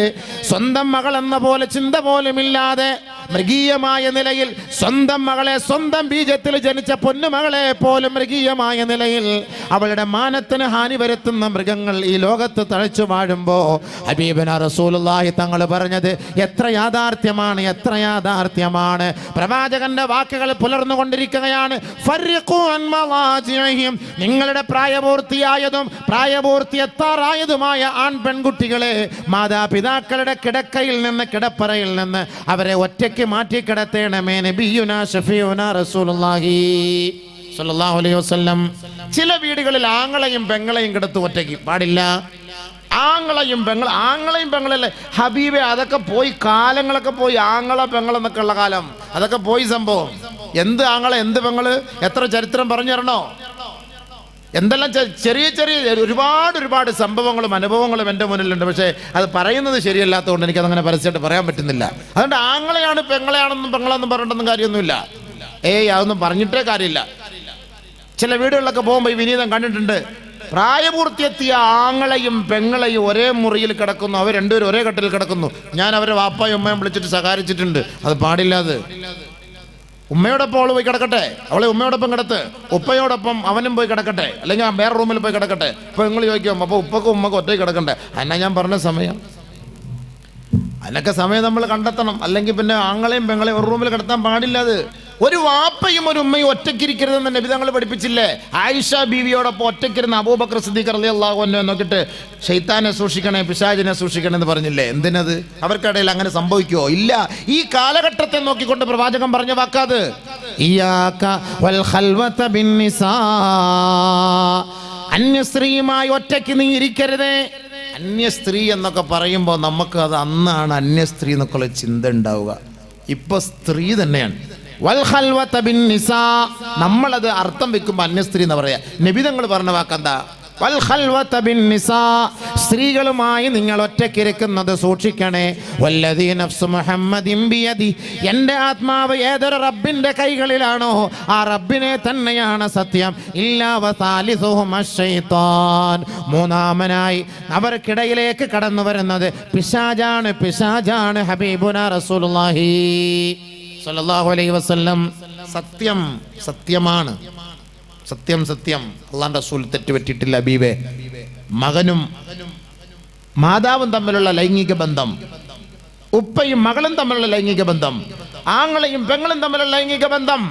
സ്വന്തം മകൾ എന്ന പോലെ ചിന്ത പോലുമില്ലാതെ മൃഗീയമായ നിലയിൽ സ്വന്തം മകളെ, സ്വന്തം ബീജത്തിൽ ജനിച്ച പൊന്നുമകളെ പോലും മൃഗീയമായ നിലയിൽ അവളുടെ മാനത്തിന് ഹാനി വരുത്തുന്ന മൃഗങ്ങൾ ഈ ലോകത്ത് തഴച്ചു വാഴുമ്പോ ഹബീബുനാ റസൂലുള്ളാഹി തങ്ങൾ പറഞ്ഞത് എത്ര യാഥാർത്ഥ്യമാണ്. പ്രവാചകന്റെ വാക്കുകൾ പുലർന്നുകൊണ്ടിരിക്കുകയാണ്. ഫർരിഖു അൻ മളാജിഇഹിം, നിങ്ങളുടെ പ്രായപൂർത്തിയായതും പ്രായപൂർത്തിയെത്താറായതുമായ പെൺകുട്ടികളെ മാതാപിതാക്കളുടെ കിടക്കയിൽ നിന്ന്, കിടപ്പറയിൽ നിന്ന് അവരെ ഒറ്റയ്ക്ക് മാറ്റി കിടത്തേണമേ. നബിയുനാ ഷഫീഉനാ റസൂലുള്ളാഹി സ്വല്ലല്ലാഹു അലൈഹി വസല്ലം. ചില വീടുകളിൽ ആങ്ങളെയും പെങ്ങളെയും കിടത്തു ഒറ്റയ്ക്ക് പാടില്ല. ആങ്ങളെയും പെങ്ങളല്ലേ ഹബീബെ, അതൊക്കെ പോയി, കാലങ്ങളൊക്കെ പോയി. ആങ്ങള പെങ്ങളെന്നൊക്കെ ഉള്ള കാലം അതൊക്കെ പോയി സംഭവം. എന്ത് ആങ്ങളെ, എന്ത് പെങ്ങള്, എത്ര ചരിത്രം പറഞ്ഞു തരണോ? എന്തെല്ലാം ചെറിയ ഒരുപാട് സംഭവങ്ങളും അനുഭവങ്ങളും എൻ്റെ മുന്നിലുണ്ട്. പക്ഷേ അത് പറയുന്നത് ശരിയല്ലാത്തതുകൊണ്ട് എനിക്കതങ്ങനെ പരസ്യമായിട്ട് പറയാൻ പറ്റുന്നില്ല. അതുകൊണ്ട് ആങ്ങളെയാണ് പെങ്ങളെന്നും പറഞ്ഞിട്ടൊന്നും കാര്യമൊന്നുമില്ല. അതൊന്നും പറഞ്ഞിട്ടേ കാര്യമില്ല. ചില വീടുകളിലൊക്കെ പോകുമ്പോൾ ഈ വിനീതം കണ്ടിട്ടുണ്ട്. പ്രായപൂർത്തിയെത്തിയ ആങ്ങളെയും പെങ്ങളെയും ഒരേ മുറിയിൽ കിടക്കുന്നു, അവർ രണ്ടുപേരും ഒരേ കട്ടിൽ കിടക്കുന്നു. ഞാൻ അവരെ വാപ്പായും ഉമ്മയും വിളിച്ചിട്ട് സഹായിച്ചിട്ടുണ്ട്. അത് പാടില്ലാതെ. ഉമ്മയോടൊപ്പം അവൾ പോയി കിടക്കട്ടെ, അവളെ ഉമ്മയോടൊപ്പം കിടത്ത്. ഉപ്പയോടൊപ്പം അവനും പോയി കിടക്കട്ടെ, അല്ലെങ്കിൽ വേറെ റൂമിൽ പോയി കിടക്കട്ടെ. ഇപ്പോൾ നിങ്ങൾ ചോദിക്കും, അപ്പോൾ ഉപ്പക്കും ഉമ്മക്കും ഒറ്റയ്ക്ക് കിടക്കണ്ടേ? എന്നാ ഞാൻ പറഞ്ഞ സമയം, അതിനൊക്കെ സമയം നമ്മൾ കണ്ടെത്തണം. അല്ലെങ്കിൽ പിന്നെ ആങ്ങളെയും പെങ്ങളെയും ഒരു റൂമിൽ കിടത്താൻ പാടില്ലാതെ. ഒരു വാപ്പയും ഒരു ഉമ്മയും ഒറ്റയ്ക്കിരിക്കരുതെന്ന് നബി തങ്ങൾ പഠിപ്പിച്ചില്ലേ? ആയിഷ ബീവിയോടൊപ്പം ഒറ്റയ്ക്കിരുന്ന അബൂബക്കർ സിദ്ദീഖ് റളിയല്ലാഹു അൻഹു നോക്കിയിട്ട് ശൈത്താനെ സൂക്ഷിക്കണേ, പിശാചിനെ സൂക്ഷിക്കണേ എന്ന് പറഞ്ഞില്ലേ? എന്തിനത്? അവർക്കിടയിൽ അങ്ങനെ സംഭവിക്കുമോ? ഇല്ല. ഈ കാലഘട്ടത്തെ നോക്കിക്കൊണ്ട് പ്രവാചകൻ പറഞ്ഞ വാക്കാത്. ഇയ്യാക വൽ ഖൽവത ബിന്നിസാ, അന്യസ്ത്രീയുമായി ഒറ്റയ്ക്ക് നീ ഇരിക്കരുതേ. അന്യസ്ത്രീ എന്നൊക്കെ പറയുമ്പോൾ നമുക്ക് അത് അന്നാണ് അന്യസ്ത്രീ എന്നൊക്കെയുള്ള ചിന്ത ഉണ്ടാവുക. ഇപ്പൊ സ്ത്രീ തന്നെയാണ്. വൽ ഖൽവത ബിന്നിസാ, നമ്മളത് അർത്ഥം വെക്കുമ്പോൾ അന്യസ്ത്രീ എന്ന് പറയാ. നബി തങ്ങൾ പറഞ്ഞ വാക്കെന്താ? വൽ ഖൽവത ബിന്നിസാ, സ്ത്രീകളുമായി നിങ്ങൾ ഒറ്റയ്ക്കിരിക്കുന്നത് സൂക്ഷിക്കണേ. വല്ലദീ നഫ്സു മുഹമ്മദിൻ ബിയദി, എൻ്റെ ആത്മാവ് ഏതൊരു റബ്ബിൻ്റെ കൈകളിലാണോ ആ റബ്ബിനെ തന്നെയാണ് സത്യം. ഇല്ലാ വസാലിസുഹും അശ്ശൈത്താൻ, മൂന്നാമനായി അവർക്കിടയിലേക്ക് കടന്നു വരുന്നത് പിശാചാണ്. ഹബീബുനാ റസൂലുള്ളാഹി സ്വല്ലല്ലാഹു അലൈഹി വസല്ലം. സത്യമാണ്. അല്ലാഹുവിന്റെ റസൂൽ തെറ്റുപറ്റിയിട്ടില്ല. ഹബീബേ, മകനും മാതാവും തമ്മിലുള്ള ലൈംഗിക ബന്ധം, ഉപ്പയും മകളും തമ്മിലുള്ള ലൈംഗിക ബന്ധം, ആങ്ങളെയും പെങ്ങളും തമ്മിലുള്ള ലൈംഗിക ബന്ധം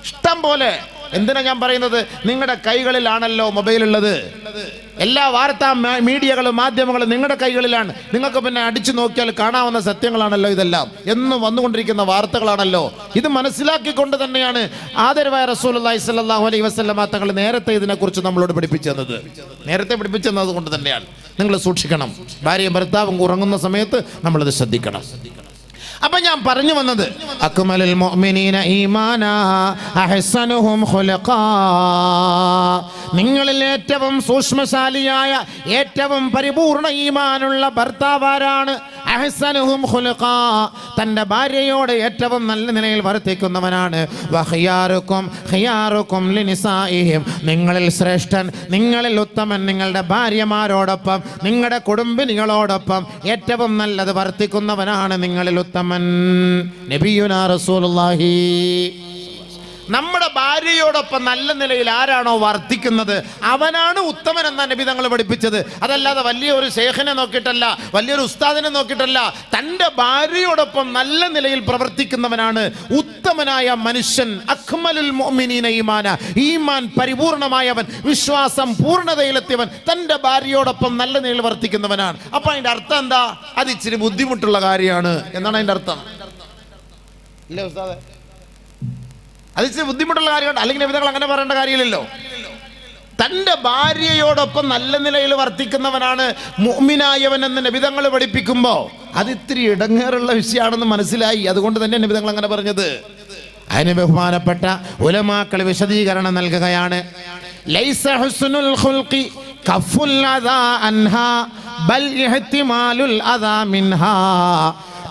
ഇഷ്ടം പോലെ എന്തിനാ ഞാൻ പറയുന്നത്? നിങ്ങളുടെ കൈകളിലാണല്ലോ മൊബൈൽ ഉള്ളത്. എല്ലാ വാർത്താ മീഡിയകളും മാധ്യമങ്ങളും നിങ്ങളുടെ കൈകളിലാണ്. നിങ്ങൾക്ക് പിന്നെ അടിച്ചു നോക്കിയാൽ കാണാവുന്ന സത്യങ്ങളാണല്ലോ ഇതെല്ലാം. എന്നും വന്നുകൊണ്ടിരിക്കുന്ന വാർത്തകളാണല്ലോ. ഇത് മനസ്സിലാക്കിക്കൊണ്ട് തന്നെയാണ് ആദരവായ റസൂലുള്ളാഹി സ്വല്ലല്ലാഹു അലൈഹി വസല്ലമ തങ്ങൾ നേരത്തെ ഇതിനെക്കുറിച്ച് നമ്മളോട് പഠിപ്പിച്ചു തന്നത്. നേരത്തെ പഠിപ്പിച്ചു തന്നത് കൊണ്ട് തന്നെയാണ്. നിങ്ങൾ സൂക്ഷിക്കണം. ഭാര്യയും ഭർത്താവും ഉറങ്ങുന്ന സമയത്ത് നമ്മളിത് ശ്രദ്ധിക്കണം. അപ്പൊ ഞാൻ പറഞ്ഞു വന്നത്, അക്മലുൽ മുഅ്മിനീന ഈമാനാ അഹ്സനുഹും ഖുലുഖാ, നിങ്ങളിൽ ഏറ്റവും സൂക്ഷ്മശാലിയായ ഏറ്റവും പരിപൂർണ ഈമാനുള്ള ഭർത്താവാരാണ്? അഹ്സനുഹും ഖുലുഖാ, തൻ്റെ ഭാര്യയോട് ഏറ്റവും നല്ല നിലയിൽ വർത്തിക്കുന്നവനാണ്. വഖിയാറുക്കും ഖിയാറുക്കും ലിനിസാഇഹിം, നിങ്ങളിൽ ശ്രേഷ്ഠൻ, നിങ്ങളിൽ ഉത്തമൻ നിങ്ങളുടെ ഭാര്യമാരോടൊപ്പം നിങ്ങളുടെ കുടുംബിനികളോടൊപ്പം ഏറ്റവും നല്ലത് വർത്തിക്കുന്നവനാണ് നിങ്ങളിൽ ഉത്തമൻ. നബിയുനാ റസൂലുള്ളാഹി. നമ്മുടെ ഭാര്യയോടൊപ്പം നല്ല നിലയിൽ ആരാണോ വർത്തിക്കുന്നത് അവനാണ് ഉത്തമൻ എന്നാണ് നബി തങ്ങൾ പഠിപ്പിച്ചത്. അതല്ലാതെ വലിയൊരു ശേഖനെ നോക്കിയിട്ടല്ല, വലിയൊരു ഉസ്താദിനെ നോക്കിയിട്ടല്ല. തൻ്റെ ഭാര്യയോടൊപ്പം നല്ല നിലയിൽ പ്രവർത്തിക്കുന്നവനാണ് ഉത്തമനായ മനുഷ്യൻ. അക്മലുൽ മുഅ്മിനീന ഈമാന, ഈമാൻ പരിപൂർണമായവൻ, വിശ്വാസം പൂർണ്ണതയിലെത്തിയവൻ തൻ്റെ ഭാര്യയോടൊപ്പം നല്ല നിലയിൽ വർത്തിക്കുന്നവനാണ്. അപ്പൊ അതിന്റെ അർത്ഥം എന്താ? അത് ഇച്ചിരി ബുദ്ധിമുട്ടുള്ള കാര്യമാണ് എന്നാണ് അതിന്റെ അർത്ഥം. ഇല്ലേ ഉസ്താദേ? അത് ഇച്ചിരി ബുദ്ധിമുട്ടുള്ള കാര്യമാണ്. അല്ലെങ്കിൽ നബിതങ്ങൾ അങ്ങനെ പറയേണ്ട കാര്യമില്ലല്ലോ. തൻ്റെ ഭാര്യയോടൊപ്പം നല്ല നിലയിൽ വർത്തിക്കുന്നവനാണ് മുഅ്മിനായവൻ എന്ന് നബിതങ്ങൾ പഠിപ്പിക്കുമ്പോൾ അത് ഇത്തിരി ഇടങ്ങേറുള്ള വിഷയമാണെന്ന് മനസ്സിലായി. അതുകൊണ്ട് തന്നെ നബിതങ്ങൾ അങ്ങനെ പറഞ്ഞത്. അതിന് ബഹുമാനപ്പെട്ട ഉലമാക്കൾ വിശദീകരണം നൽകുകയാണ്. ലൈസ ഹുസ്നുൽ ഖുൽഖി കഫുൽ അദാ അൻഹാ ബൽ ഇഹ്തിമാലുൽ അദാ മിൻഹാ.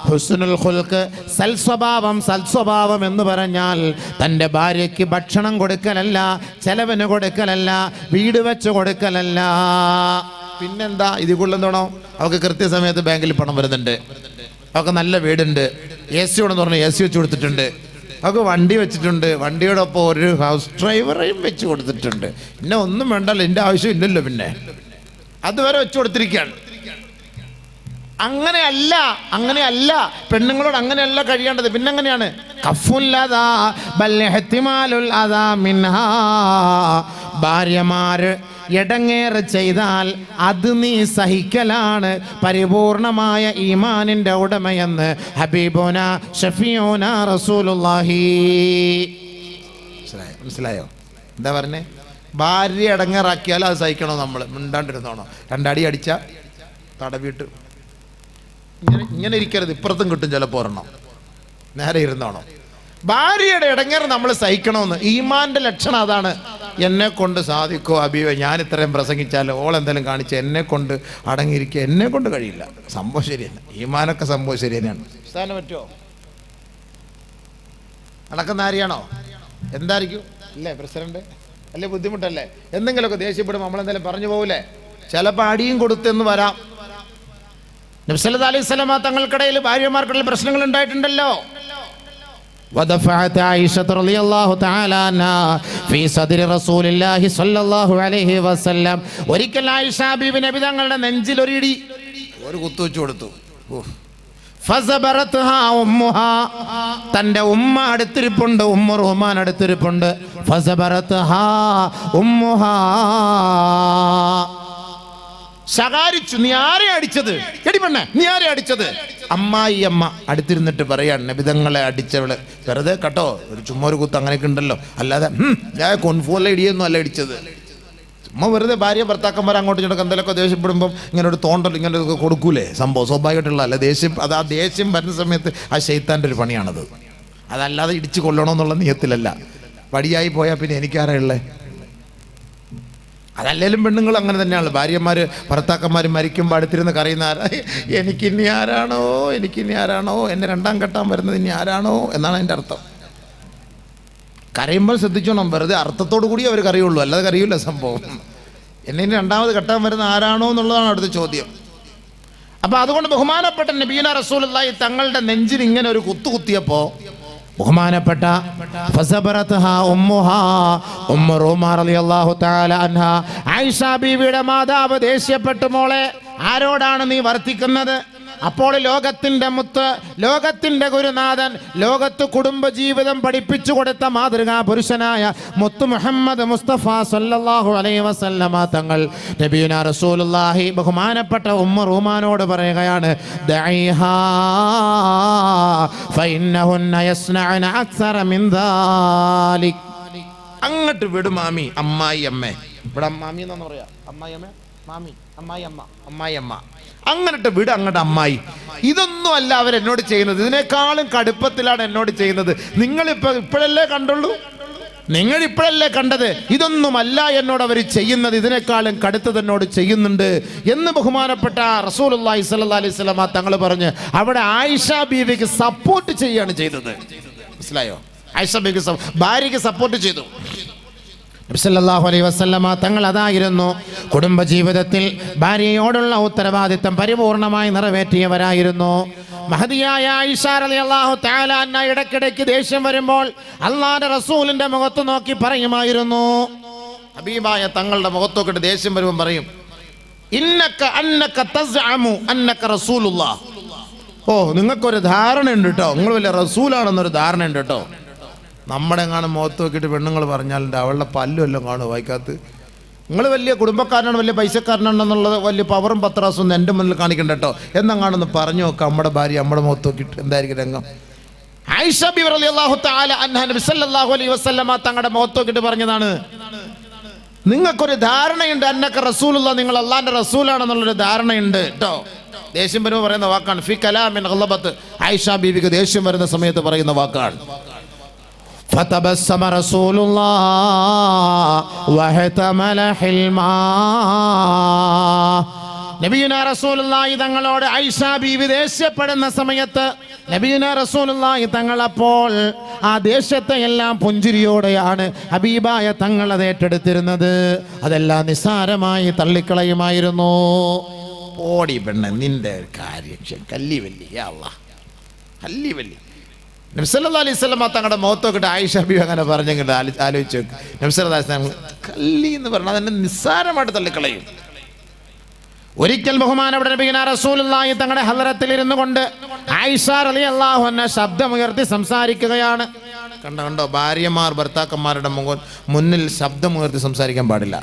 ഹുസ്നുൽ ഖുൽഖ്, സൽസ്വഭാവം എന്ന് പറഞ്ഞാൽ തൻ്റെ ഭാര്യയ്ക്ക് ഭക്ഷണം കൊടുക്കലല്ല, ചെലവിന് കൊടുക്കലല്ല, വീട് വെച്ച് കൊടുക്കലല്ല. പിന്നെന്താ? ഇതിൽ കൊള്ളുന്നോണോ? അവൾക്ക് കൃത്യസമയത്ത് ബാങ്കിൽ പണം വരുന്നുണ്ട്, അവൾക്ക് നല്ല വീടുണ്ട്, AC ഉണ്ടെന്ന് പറഞ്ഞാൽ AC വെച്ച് കൊടുത്തിട്ടുണ്ട്, അവൾക്ക് വണ്ടി വെച്ചിട്ടുണ്ട്, വണ്ടിയോടൊപ്പം ഒരു ഹൗസ് ഡ്രൈവറേയും വെച്ച് കൊടുത്തിട്ടുണ്ട്. പിന്നെ ഒന്നും വേണ്ടല്ലോ, എൻ്റെ ആവശ്യം ഇല്ലല്ലോ. പിന്നെ അതുവരെ വെച്ച് കൊടുത്തിരിക്കുകയാണ്. അങ്ങനെയല്ല പെണ്ണുങ്ങളോട് അങ്ങനെയല്ല കഴിയേണ്ടത്. പിന്നെ എങ്ങനെയാണ്? ഭാര്യമാര് എടങ്ങേറ് ചെയ്താൽ അത് നീ സഹിക്കലാണ് പരിപൂർണമായ ഈമാനിന്റെ ഉടമയെന്ന് ഹബീബുന ഷഫീഉന റസൂലുള്ളാഹി. മനസ്സിലായോ എന്താ പറഞ്ഞേ? ഭാര്യ എടങ്ങേറാക്കിയാൽ അത് സഹിക്കണോ? നമ്മൾ മിണ്ടാണ്ടിരുന്നോണോ? രണ്ടടി അടിച്ച തടവിട്ട് ഇങ്ങനെ ഇരിക്കരുത്. ഇപ്പുറത്തും കിട്ടും ചിലപ്പോൾ ഒരെണ്ണം. നേരെ ഇരുന്നോണം. ഭാര്യയുടെ ഇടങ്ങേറ് നമ്മൾ സഹിക്കണമെന്ന് ഈമാന്റെ ലക്ഷണം അതാണ്. എന്നെ കൊണ്ട് സാധിക്കോ അബീവ? ഞാൻ ഇത്രയും പ്രസംഗിച്ചാലോ ഓളെന്തെങ്കിലും കാണിച്ച് എന്നെ കൊണ്ട് അടങ്ങിയിരിക്കുക എന്നെ കൊണ്ട് കഴിയില്ല. സംഭവം ശരിയല്ല. ഈമാനൊക്കെ സംഭവം ശരി തന്നെയാണ്. സ്ഥാനം പറ്റുമോ? നടക്കുന്ന ആരെയാണോ? എന്തായിരിക്കും? അല്ലേ പ്രസിഡന്റ്? അല്ലേ ബുദ്ധിമുട്ടല്ലേ? എന്തെങ്കിലുമൊക്കെ ദേഷ്യപ്പെടുമ്പോൾ നമ്മളെന്തെങ്കിലും പറഞ്ഞു പോകൂലേ? ചിലപ്പോൾ അടിയും കൊടുത്തെന്ന് വരാം. നബി സല്ലല്ലാഹു അലൈഹി വസല്ലമ തങ്ങൾക്കിടയിൽ ഭാര്യമാർക്കിടയിൽ പ്രശ്നങ്ങൾ ഉണ്ടായിട്ടുണ്ടല്ലോ. വദഫഅത ആയിഷ റളിയല്ലാഹു തആല അൻഹാ ഫീ സദ്രി റസൂലില്ലാഹി സ്വല്ലല്ലാഹു അലൈഹി വസല്ലം. ഒരിക്കൽ ആയിഷ ബീവി നബി തങ്ങളുടെ നെഞ്ചിൽ ഒരു ഇടി, ഒരു കുത്തു വെച്ചു കൊടുത്തു. ഫസബറത്ഹാ ഉമ്മുഹാ, തന്റെ ഉമ്മ അടുത്തിരിപ്പുണ്ട്, ഉമ്മ റഹ്മാൻ അടുത്തിരിപ്പുണ്ട്. ഫസബറത്ഹാ ഉമ്മുഹാ, ശകാരിച്ചു. നീ ആരെ അടിച്ചത്? എടി പെണ്ണെ, നീ ആരെ അടിച്ചത്? അമ്മായി അമ്മ അടുത്തിരുന്നിട്ട് പറയാണ് നബിതങ്ങളെ അടിച്ചവള് വെറുതെ കേട്ടോ, ഒരു ചുമ്മാ ഒരു കുത്ത് അങ്ങനെയൊക്കെ ഉണ്ടല്ലോ, അല്ലാതെ ഞാൻ കൊൻഫോലെ ഇടിയൊന്നും അല്ല അടിച്ചത്. ചുമ്മാ വെറുതെ ഭാര്യ ഭർത്താക്കന്മാർ അങ്ങോട്ട് ഇങ്ങോട്ട് എന്തെങ്കിലുമൊക്കെ ദേഷ്യപ്പെടുമ്പം ഇങ്ങനെ ഒരു തോണ്ടൽ ഇങ്ങനെ കൊടുക്കൂലേ? സംഭവം സ്വാഭാവികമായിട്ടുള്ള അല്ല. ദേഷ്യം അത് ആ ദേഷ്യം വരുന്ന സമയത്ത് ആ ശൈത്താൻ്റെ ഒരു പണിയാണത്. അതല്ലാതെ ഇടിച്ച് കൊല്ലണമെന്നുള്ള നിയത്തിലല്ല. വടിയായി പോയാൽ പിന്നെ എനിക്കാരാ ഉള്ളത്? അതല്ലേലും പെണ്ണുങ്ങൾ അങ്ങനെ തന്നെയാണ്. ഭാര്യമാർ ഭർത്താക്കന്മാർ മരിക്കുമ്പോൾ അടുത്തിരുന്ന് കരയുന്ന ആരാ? എനിക്കിനി ആരാണോ എന്നെ രണ്ടാം കെട്ടാൻ വരുന്നത് ഇനി ആരാണോ എന്നാണ് അതിൻ്റെ അർത്ഥം. കരയുമ്പോൾ ശ്രദ്ധിച്ചോണം. വെറുതെ അർത്ഥത്തോടു കൂടി അവർ കരയുള്ളൂ, അല്ലാതെ കരയൂല സംഭവം. എന്നെ ഇനി രണ്ടാമത് കെട്ടാൻ വരുന്ന ആരാണോ എന്നുള്ളതാണ് അടുത്ത ചോദ്യം. അപ്പം അതുകൊണ്ട് ബഹുമാനപ്പെട്ട നബീന റസൂലുള്ളാഹി തങ്ങളുടെ നെഞ്ചിൽ ഇങ്ങനെ ഒരു കുത്തിയപ്പോൾ ബഹുമാനപ്പെട്ട ആയിഷ ബീവിയുടെ മാതാവ് ദേഷ്യപ്പെട്ടു, മോളെ ആരോടാണ് നീ വർത്തിക്കുന്നത്? അപ്പോൾ ലോകത്തിന്റെ മുത്ത്, ലോകത്തിന്റെ ഗുരുനാഥൻ, ലോകത്ത് കുടുംബജീവിതം പഠിപ്പിച്ചു കൊടുത്ത മാതൃകാ പുരുഷനായ മുത്ത് മുഹമ്മദ് മുസ്തഫ സല്ലല്ലാഹു അലൈഹി വസല്ലമ തങ്ങൾ നബിയുനാ റസൂലുള്ളാഹി ബഹുമാനപ്പെട്ട ഉമ്മ റൂമാനോട് പറയുകയാണ്, ദഈഹാ ഫഇന്നഹുന്ന യസ്നഅന അക്സറ മിൻ ദാലിക്. അങ്ങോട്ട് വിടും മാമി, അമ്മായി അമ്മേ. ഇവിടെ മാമി എന്നാണ് പറയാ, അമ്മായി അമ്മ, മാമി, അമ്മായി അമ്മ, അമ്മായി അമ്മ. അങ്ങോട്ട് വിട്, അങ്ങോട്ട് അമ്മായി. ഇതൊന്നും അല്ല അവരെന്നോട് ചെയ്യുന്നത്, ഇതിനേക്കാളും കടുപ്പത്തിലാണ് എന്നോട് ചെയ്യുന്നത്. ഇപ്പോഴല്ലേ കണ്ടുള്ളൂ, നിങ്ങൾ ഇപ്പോഴല്ലേ കണ്ടത്. ഇതൊന്നുമല്ല എന്നോട് അവർ ചെയ്യുന്നത്, ഇതിനേക്കാളും കടുത്തത് എന്നോട് ചെയ്യുന്നുണ്ട് എന്ന് ബഹുമാനപ്പെട്ട റസൂലുള്ളാഹി സ്വല്ലല്ലാഹി അലൈഹി വസല്ലമ തങ്ങൾ പറഞ്ഞ് അവിടെ ആയിഷ ബീവിക്ക് സപ്പോർട്ട് ചെയ്യാണ് ചെയ്തത്. മനസ്സിലായോ? ആയിഷ ബീവിക്ക് ഭാര്യയ്ക്ക് സപ്പോർട്ട് ചെയ്തു. നബി സല്ലല്ലാഹു അലൈഹി വസല്ലമ തങ്ങൾ അതായിരുന്നു കുടുംബജീവിതത്തിൽ ഭാര്യയോടുള്ള ഉത്തരവാദിത്തം പരിപൂർണമായി നിറവേറ്റിയവരായിരുന്നു. മഹദിയായ ആയിഷ റളിയല്ലാഹു തആല അൻഹ ഇടയ്ക്കിടയ്ക്ക് ദേഷ്യം വരുമ്പോൾ അല്ലാഹുവിന്റെ റസൂലിന്റെ മുഖത്ത് നോക്കി പറയുമായിരുന്നു, ഹബീബായ തങ്ങളുടെ മുഖത്ത് നോക്കിയിട്ട് ദേഷ്യം വരുമ്പോൾ പറയും, അന്നക തസ്അമു അന്നക റസൂലുള്ളാഹ്. ഓ, നിങ്ങൾക്കൊരു ധാരണ ഉണ്ട് കേട്ടോ, നിങ്ങൾ വലിയ റസൂലാണെന്നൊരു ധാരണ ഉണ്ട് കേട്ടോ. നമ്മുടെ എങ്ങാനും മുഖത്ത് നോക്കിയിട്ട് പെണ്ണുങ്ങൾ പറഞ്ഞാലുണ്ട് അവളുടെ പല്ലും എല്ലാം കാണും വായിക്കാത്ത. നിങ്ങൾ വലിയ കുടുംബക്കാരനാണ്, വലിയ പൈസക്കാരനാണെന്നുള്ളത് വലിയ പവറും പത്രാസൊന്നും എൻ്റെ മുന്നിൽ കാണിക്കണ്ട കേട്ടോ എന്നങ്ങാണെന്ന് പറഞ്ഞു നോക്കാം. നമ്മുടെ ഭാര്യ നമ്മുടെ മുഖത്ത് നോക്കിയിട്ട് എന്തായിരിക്കും രംഗം? ആയിഷ ബിബി റളിയല്ലാഹു തആല അൻഹ നബി സല്ലല്ലാഹു അലൈഹി വസല്ലമ തങ്ങളുടെ മുഖത്ത് നോക്കിയിട്ട് പറഞ്ഞതാണ്, നിങ്ങൾക്കൊരു ധാരണയുണ്ട്, അന്നക റസൂലുള്ള, നിങ്ങൾ അള്ളാന്റെ റസൂലാണെന്നുള്ളൊരു ധാരണയുണ്ട് കേട്ടോ. ദേഷ്യം വരുമ്പോൾ പറയുന്ന വാക്കാണ് ഫി കലാമിൻ ഗളബത്ത്. ആയിഷ ബീവിക്ക് ദേഷ്യം വരുന്ന സമയത്ത് പറയുന്ന വാക്കാണ്. ഫതബസ്സമ റസൂലുള്ളാഹി വഹതമല ഹിൽമാ. നബിയുനാ റസൂലുള്ളാഹി തങ്ങളോട് ആയിഷ ബീവി ദേഷ്യപ്പെടുന്ന സമയത്ത് നബിയുനാ റസൂലുള്ളാഹി തങ്ങൾ അപ്പോൾ ആ ദേഷ്യത്തെ എല്ലാം പുഞ്ചിരിയോടെയാണ് ഹബീബായ തങ്ങൾ അത് ഏറ്റെടുത്തിരുന്നത്. അതെല്ലാം നിസ്സാരമായി തള്ളിക്കളയുമായിരുന്നു. ഓടി പെണ്ണെ, നിന്റെ കാര്യം കല്ലി വല്ലി, യാ അല്ലാഹ്, കല്ലി വല്ലി. നബി സല്ലല്ലാഹു അലൈഹി വസല്ലം തങ്ങളുടെ മുഖത്ത് നോക്കിയിട്ട് ആയിഷ ബീവി അങ്ങനെ പറഞ്ഞെങ്കിൽ ആലോചിച്ച് നോക്ക്. നബി സല്ലല്ലാഹു അലൈഹി വസല്ലം കല്ലി എന്ന് പറഞ്ഞാൽ അതെന്നെ നിസ്സാരമായിട്ട് തള്ളിക്കളയും. ഒരിക്കൽ ബഹുമാനപ്പെട്ട നബിയുനാ റസൂലുള്ളാഹി തങ്ങളുടെ ഹളറത്തിൽ ഇരുന്നു കൊണ്ട് ആയിഷ റളിയല്ലാഹു അൻഹ ശബ്ദമുയർത്തി സംസാരിക്കുകയാണ്. കണ്ടോ, ഭാര്യമാർ ഭർത്താക്കന്മാരുടെ മുന്നിൽ ശബ്ദമുയർത്തി സംസാരിക്കാൻ പാടില്ല.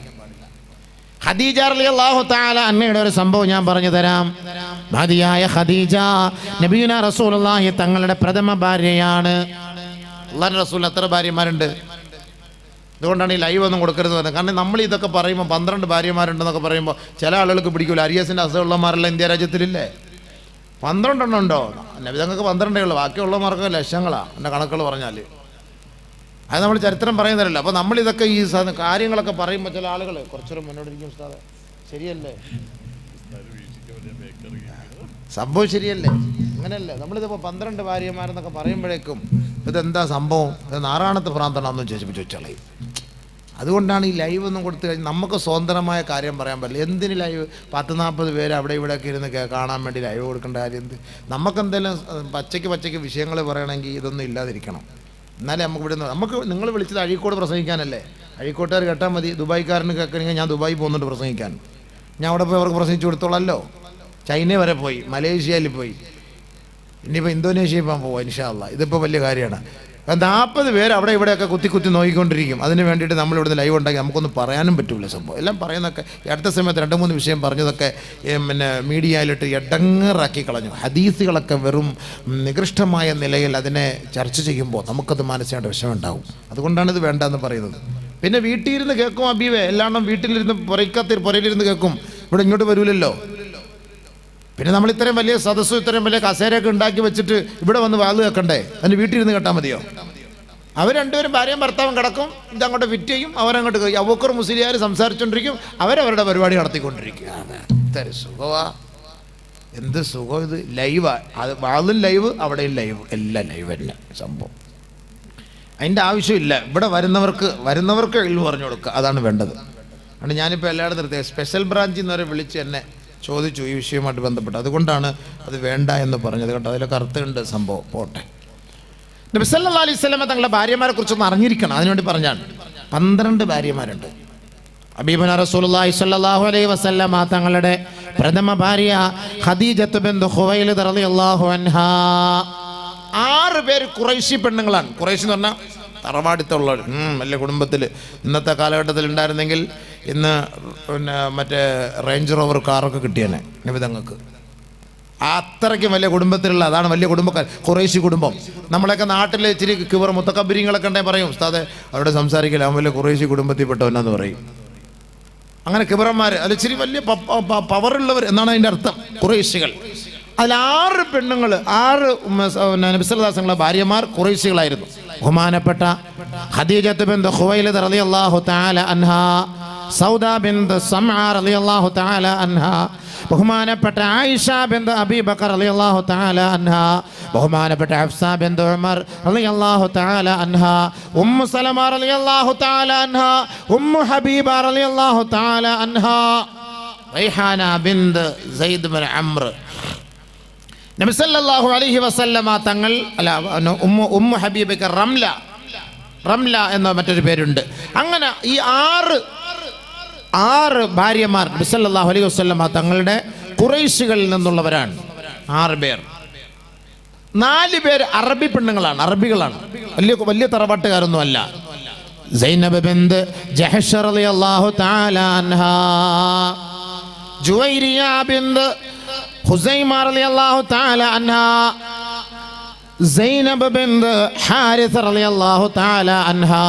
ഖദീജ റളിയല്ലാഹു തആല അന്നയുടെ ഒരു സംഭവം ഞാൻ പറഞ്ഞു തരാം. മഹദിയായ ഖദീജ നബിയുനാ റസൂലുള്ളാഹി തങ്ങളുടെ പ്രഥമ ഭാര്യയാണ്. അല്ലാഹുവിന്റെ റസൂൽ എത്ര ഭാര്യമാരുണ്ട്? അതുകൊണ്ടാണ് ഈ ലൈവ് ഒന്നും കൊടുക്കരുത് പറഞ്ഞത്. കാരണം നമ്മൾ ഇതൊക്കെ പറയുമ്പോൾ 12 ഭാര്യമാരുണ്ടെന്നൊക്കെ പറയുമ്പോൾ ചില ആളുകൾക്ക് പിടിക്കില്ല. അരിയസിൻ്റെ അസുഖമുള്ളമാരെല്ലാം ഇന്ത്യ രാജ്യത്തിലില്ലേ? 12 എണ്ണം ഉണ്ടോ? നബിതങ്ങൾക്ക് 12 ഉള്ളൂ, ബാക്കിയുള്ളമാർക്ക് ലക്ഷങ്ങളാണ് എൻ്റെ കണക്കുകൾ പറഞ്ഞാൽ. അത് നമ്മൾ ചരിത്രം പറയുന്നതല്ല. അപ്പോൾ നമ്മളിതൊക്കെ ഈ കാര്യങ്ങളൊക്കെ പറയുമ്പോൾ ചില ആളുകൾ കുറച്ചൊരു മുന്നോട്ടിരിക്കും. ഉസ്താദേ, ശരിയല്ലേ സംഭവം? ശരിയല്ലേ? അങ്ങനെയല്ലേ? നമ്മളിതിപ്പോൾ 12 ഭാര്യമാരെന്നൊക്കെ പറയുമ്പോഴേക്കും ഇതെന്താ സംഭവം, ഇത് നാറാണത്ത് ഭ്രാന്തനാണെന്ന് ചോദിച്ചളയും. അതുകൊണ്ടാണ് ഈ ലൈവ് ഒന്നും കൊടുത്തു കഴിഞ്ഞാൽ നമുക്ക് സ്വതന്ത്രമായ കാര്യം പറയാൻ പറ്റില്ല. എന്തിന് ലൈവ്? 10-40 പേര് അവിടെ ഇവിടെയൊക്കെ ഇരുന്ന് കാണാൻ വേണ്ടി ലൈവ് കൊടുക്കേണ്ട കാര്യം എന്ത്? നമുക്കെന്തെങ്കിലും പച്ചയ്ക്ക് വിഷയങ്ങൾ പറയണമെങ്കിൽ ഇതൊന്നും ഇല്ലാതിരിക്കണം. എന്നാലേ നമുക്ക് ഇവിടെ നമുക്ക് നിങ്ങൾ വിളിച്ചത് അഴീക്കോട് പ്രസംഗിക്കാനല്ലേ? അഴീക്കോട്ടുകാർ കേട്ടാൽ മതി. ദുബായിക്കാരന് കേൾക്കണമെങ്കിൽ ഞാൻ ദുബായി പോകുന്നുണ്ട് പ്രസംഗിക്കാൻ. ഞാൻ അവിടെ പോയി അവർക്ക് പ്രസംഗിച്ചു കൊടുത്തോളല്ലോ. ചൈന വരെ പോയി, മലേഷ്യയിൽ പോയി, ഇനിയിപ്പോൾ ഇന്തോനേഷ്യയിൽ പോകാൻ പോവാം ഇൻഷാ അല്ലാഹ്. ഇതിപ്പോൾ വലിയ കാര്യമാണ്. 40 പേര് അവിടെ ഇവിടെയൊക്കെ കുത്തി നോക്കിക്കൊണ്ടിരിക്കും. അതിന് വേണ്ടിയിട്ട് നമ്മളിവിടുന്ന് ലൈവ് ഉണ്ടാക്കി നമുക്കൊന്നും പറയാനും പറ്റില്ല. സംഭവം എല്ലാം പറയുന്നതൊക്കെ അടുത്ത സമയത്ത് 2-3 വിഷയം പറഞ്ഞതൊക്കെ പിന്നെ മീഡിയയിലിട്ട് എടങ്ങറാക്കി കളഞ്ഞു. ഹദീസുകളൊക്കെ വെറും നികൃഷ്ടമായ നിലയിൽ അതിനെ ചർച്ച ചെയ്യുമ്പോൾ നമുക്കത് മാനസികമായിട്ട് വിഷമമുണ്ടാവും. അതുകൊണ്ടാണ് ഇത് വേണ്ടെന്ന് പറയുന്നത്. പിന്നെ വീട്ടിലിരുന്ന് കേൾക്കും അബീവേ, എല്ലാം വീട്ടിലിരുന്ന് പുരയിലിരുന്ന് കേൾക്കും, ഇവിടെ ഇങ്ങോട്ട് വരൂലല്ലോ. പിന്നെ നമ്മൾ ഇത്രയും വലിയ സദസ്സും ഇത്രയും വലിയ കസേരയൊക്കെ ഉണ്ടാക്കി വെച്ചിട്ട് ഇവിടെ വന്ന് വാല് കേൾക്കണ്ടേ? അതിന് വീട്ടിലിരുന്ന് കേട്ടാൽ മതിയോ? അവർ രണ്ടുപേരും ഭാര്യയും ഭർത്താവും കിടക്കും, ഇതങ്ങോട്ട് ഫിറ്റ് ചെയ്യും, അവരങ്ങോട്ട് അബൂബക്കർ മുസ്ലിയാർ സംസാരിച്ചുകൊണ്ടിരിക്കും, അവരവരുടെ പരിപാടി നടത്തിക്കൊണ്ടിരിക്കും. എന്തൊരു സുഖമാ, എന്ത് സുഖം ഇത്! ലൈവാ, അത് വാലും ലൈവ്, അവിടെയും ലൈവ്, എല്ലാം ലൈവ് തന്നെ സംഭവം. അതിൻ്റെ ആവശ്യമില്ല. ഇവിടെ വരുന്നവർക്ക് എഴുതി പറഞ്ഞു കൊടുക്കുക, അതാണ് വേണ്ടത്. അതുകൊണ്ട് ഞാനിപ്പോൾ എല്ലാവരും നിർത്തിയത് സ്പെഷ്യൽ ബ്രാഞ്ചിൽ നിന്ന് വരെ വിളിച്ച് എന്നെ ചോദിച്ചു ഈ വിഷയവുമായിട്ട് ബന്ധപ്പെട്ട്. അതുകൊണ്ടാണ് അത് വേണ്ട എന്ന് പറഞ്ഞത്. കേട്ടോ, അതിലൊക്കെ അർത്ഥമുണ്ട് സംഭവം. പോട്ടെ. നബി സല്ലല്ലാഹു അലൈഹി വസല്ലം തങ്ങളുടെ ഭാര്യമാരെ കുറിച്ചൊന്ന് അറിഞ്ഞിരിക്കണം. അതിനുവേണ്ടി പറഞ്ഞാണ് 12 ഭാര്യമാരുണ്ട്. ഹബീബുന റസൂലുള്ളാഹി സ്വല്ലല്ലാഹു അലൈഹി വസല്ലമ തങ്ങളുടെ പ്രഥമ ഭാര്യ ഖദീജത്ത് ബിൻത് ഖുവൈലിദ് റളിയല്ലാഹു അൻഹാ. 6 പേര് ഖുറൈശി പെണ്ണുങ്ങളാണ്. ഖുറൈശി എന്ന് പറഞ്ഞാൽ തറവാടിത്തുള്ളവർ, വലിയ കുടുംബത്തിൽ. ഇന്നത്തെ കാലഘട്ടത്തിൽ ഉണ്ടായിരുന്നെങ്കിൽ ഇന്ന് പിന്നെ മറ്റേ റേഞ്ച് റോവർ കാറൊക്കെ കിട്ടിയേനെ നബിതങ്ങൾക്ക്. അത്രയ്ക്കും വലിയ കുടുംബത്തിലുള്ള, അതാണ് വലിയ കുടുംബക്കാർ, ഖുറൈശി കുടുംബം. നമ്മളൊക്കെ നാട്ടിൽ ഇച്ചിരി കിവർ മുത്തക്കബിരിങ്ങളൊക്കെ ഉണ്ടെങ്കിൽ പറയും, ഉസ്താദെ അവരോട് സംസാരിക്കില്ല, അവൻ വലിയ ഖുറൈശി കുടുംബത്തിൽപ്പെട്ടവനെന്ന് പറയും. അങ്ങനെ കിബറന്മാർ, അതിൽ ഇച്ചിരി വലിയ പവറുള്ളവർ എന്നാണ് അതിൻ്റെ അർത്ഥം, ഖുറൈശികൾ. അതിൽ 6 പെണ്ണുങ്ങൾ, 6 നബി സല്ലല്ലാഹു അലൈഹി വസല്ലം ഭാര്യമാർ ഖുറൈശികളായിരുന്നു. ബഹുമാനപ്പെട്ട ഖദീജത്ത് ബിൻത് ഖുവൈലിദ് റളിയല്ലാഹു തആല അൻഹാ, സൗദ ബിൻത് സമഅ റളിയല്ലാഹു തആല അൻഹാ, ബഹുമാനപ്പെട്ട ആയിഷ ബിൻത് അബീ ബക്കർ റളിയല്ലാഹു തആല അൻഹാ, ബഹുമാനപ്പെട്ട ഹഫ്സ ബിൻത് ഉമർ റളിയല്ലാഹു തആല അൻഹാ, ഉമ്മു സലമ റളിയല്ലാഹു തആല അൻഹാ, ഉമ്മു ഹബീബ റളിയല്ലാഹു തആല അൻഹാ, റൈഹാന ബിൻത് സയ്യിദ് ബിൻ അംർ. നബി സല്ലല്ലാഹു അലൈഹി വസല്ലമ തങ്ങൾ അല്ല, ഉമ്മു ഹബീബക്ക് റംല എന്ന മറ്റൊരു പേരുണ്ട്. അങ്ങനെ ഈ 6 ഭാര്യമാർ നബി സല്ലല്ലാഹു അലൈഹി വസല്ലമ തങ്ങളുടെ ഖുറൈശികളിൽ നിന്നുള്ളവരാണ്. 6 പേർ. 4 പേര് അറബി പെണ്ണുങ്ങളാണ്, അറബികളാണ്, വലിയ തറവാട്ടുകാരൊന്നും അല്ല. സൈനബ് ബിൻത് ജഹ്ഷ് റളിയല്ലാഹു തആല അൻഹാ, ജുവൈരിയ ബിൻത് ഖുസൈമ റളിയല്ലാഹു തആല അൻഹാ, സൈനബ് ബിൻത് ഹാരിസ് റളിയല്ലാഹു തആല അൻഹാ,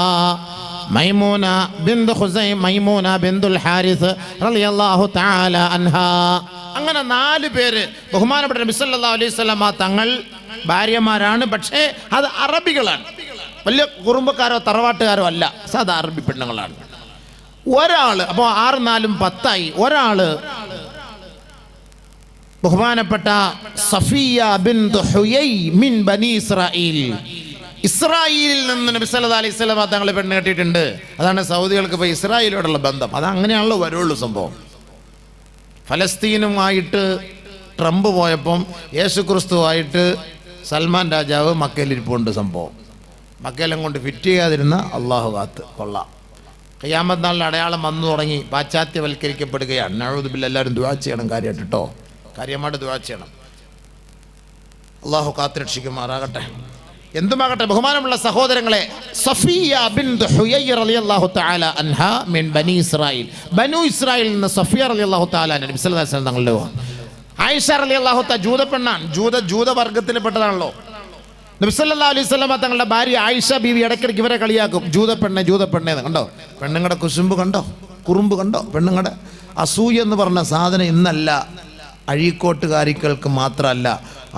മൈമൂന ബിൻത് ഖുസൈമ, മൈമൂന ബിൻതുൽ ഹാരിസ് റളിയല്ലാഹു തആല അൻഹാ. അങ്ങനെ 4 പേര് ബഹുമാനപ്പെട്ട നബി സല്ലല്ലാഹു അലൈഹി വസല്ലമ തങ്ങൾ ഭാര്യമാരാണ്. പക്ഷേ അത് അറബികളാണ്, വലിയ കുറുമ്പക്കാരോ തറവാട്ടുകാരോ അല്ല, സാധാ അറബി പെണ്ണുങ്ങളാണ്. ഒരാള്, അപ്പോൾ 6 4 10ആയി. ഒരാള് ബഹുമാനപ്പെട്ട സഫിയ ബിൻത് ഹുയൈ മിൻ ബനി ഇസ്രായീൽ, ഇസ്രായേലിൽ നിന്ന് നബി സല്ലല്ലാഹു അലൈഹി വസല്ലം തങ്ങൾ പെണ്ണ് കെട്ടിയിട്ടുണ്ട്. അതാണ് സൗദികൾക്ക് ഇപ്പോൾ ഇസ്രായേലോടുള്ള ബന്ധം. അതങ്ങനെയാണല്ലോ വരുള്ളൂ സംഭവം. ഫലസ്തീനുമായിട്ട് ട്രംപ് പോയപ്പം യേശുക്രിസ്തുവായിട്ട് സൽമാൻ രാജാവ് മക്കയിലിരിപ്പുണ്ട്. സംഭവം മക്കയിലും കൊണ്ട് ഫിറ്റ് ചെയ്യാതിരുന്ന അള്ളാഹു കാത്ത് കൊള്ളാം. ഖിയാമത്ത് നാളിൽ അടയാളം വന്നു തുടങ്ങി, പാശ്ചാത്യവൽക്കരിക്കപ്പെടുകയാണ്. നഊദു ബില്ലാഹ്. എല്ലാവരും ദുആ ചെയ്യണം, കാര്യമായിട്ട് കേട്ടോ, കാര്യമായിട്ട് ദുആ ചെയ്യണം. അള്ളാഹു കാത്തുരക്ഷിക്കുമാറാകട്ടെ. എന്തുമാകട്ടെ, ബഹുമാനമുള്ള സഹോദരങ്ങളെ, സഫിയ ബിൻത് ഹുയൈ റളിയല്ലാഹു തആല അൻഹാ മിൻ ബനി ഇസ്രായീൽ, ബനു ഇസ്രായേലിൽ നിന്ന് സഫിയ റളിയല്ലാഹു തആല നബി സല്ലല്ലാഹു അലൈഹി വസല്ലം തങ്ങളുടെ ആയിഷ റളിയല്ലാഹു തആല ജൂതപ്പെണ്ണാണ്, ജൂതവർഗത്തിൽപ്പെട്ടതാണല്ലോ. നബി സല്ലല്ലാഹു അലൈഹി വസല്ലം തങ്ങളുടെ ഭാര്യ ആയിഷ ബീവി ഇടയ്ക്കിടയ്ക്ക് ഇവരെ കളിയാക്കും, ജൂതപ്പെണ്ണേന്ന്. കണ്ടോ പെണ്ണുങ്ങളുടെ കുശുമ്പ്, കണ്ടോ കുറുമ്പ്, കണ്ടോ പെണ്ണുങ്ങളുടെ അസൂയ എന്ന് പറഞ്ഞ സാധനം ഇന്നല്ല, അഴീക്കോട്ടുകാരികൾക്ക് മാത്രമല്ല,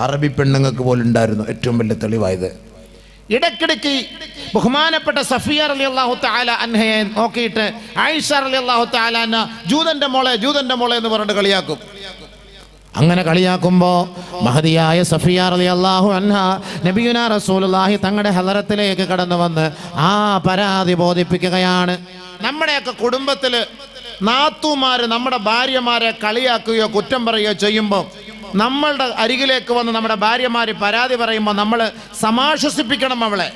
അറബി പെണ്ണുങ്ങൾക്ക് പോലും ഉണ്ടായിരുന്നു. ഏറ്റവും വലിയ തെളിവായത്. ഇടയ്ക്കിടയ്ക്ക് ബഹുമാനപ്പെട്ട സഫിയ റളിയല്ലാഹു തആല അൻഹയെ നോക്കിയിട്ട് ആയിഷ റളിയല്ലാഹു തആല അൻഹ ജൂതന്റെ മോളെ എന്ന് പറഞ്ഞിട്ട് കളിയാക്കും. അങ്ങനെ കളിയാക്കുമ്പോൾ മഹദിയായ സഫിയ റളിയല്ലാഹു അൻഹ നബിയുനാ റസൂലുള്ളാഹി തങ്ങളുടെ ഹളറത്തിലേക്ക് കടന്നു വന്ന് ആ പരാതി ബോധിപ്പിക്കുകയാണ്. നമ്മുടെയൊക്കെ കുടുംബത്തിൽ നാത്തൂമാര് നമ്മുടെ ഭാര്യമാരെ കളിയാക്കുകയോ കുറ്റം പറയുകയോ ചെയ്യുമ്പോൾ നമ്മളുടെ അരികിലേക്ക് വന്ന് നമ്മുടെ ഭാര്യമാര് പരാതി പറയുമ്പോൾ നമ്മൾ സമാശ്വസിപ്പിക്കണം അവളെ.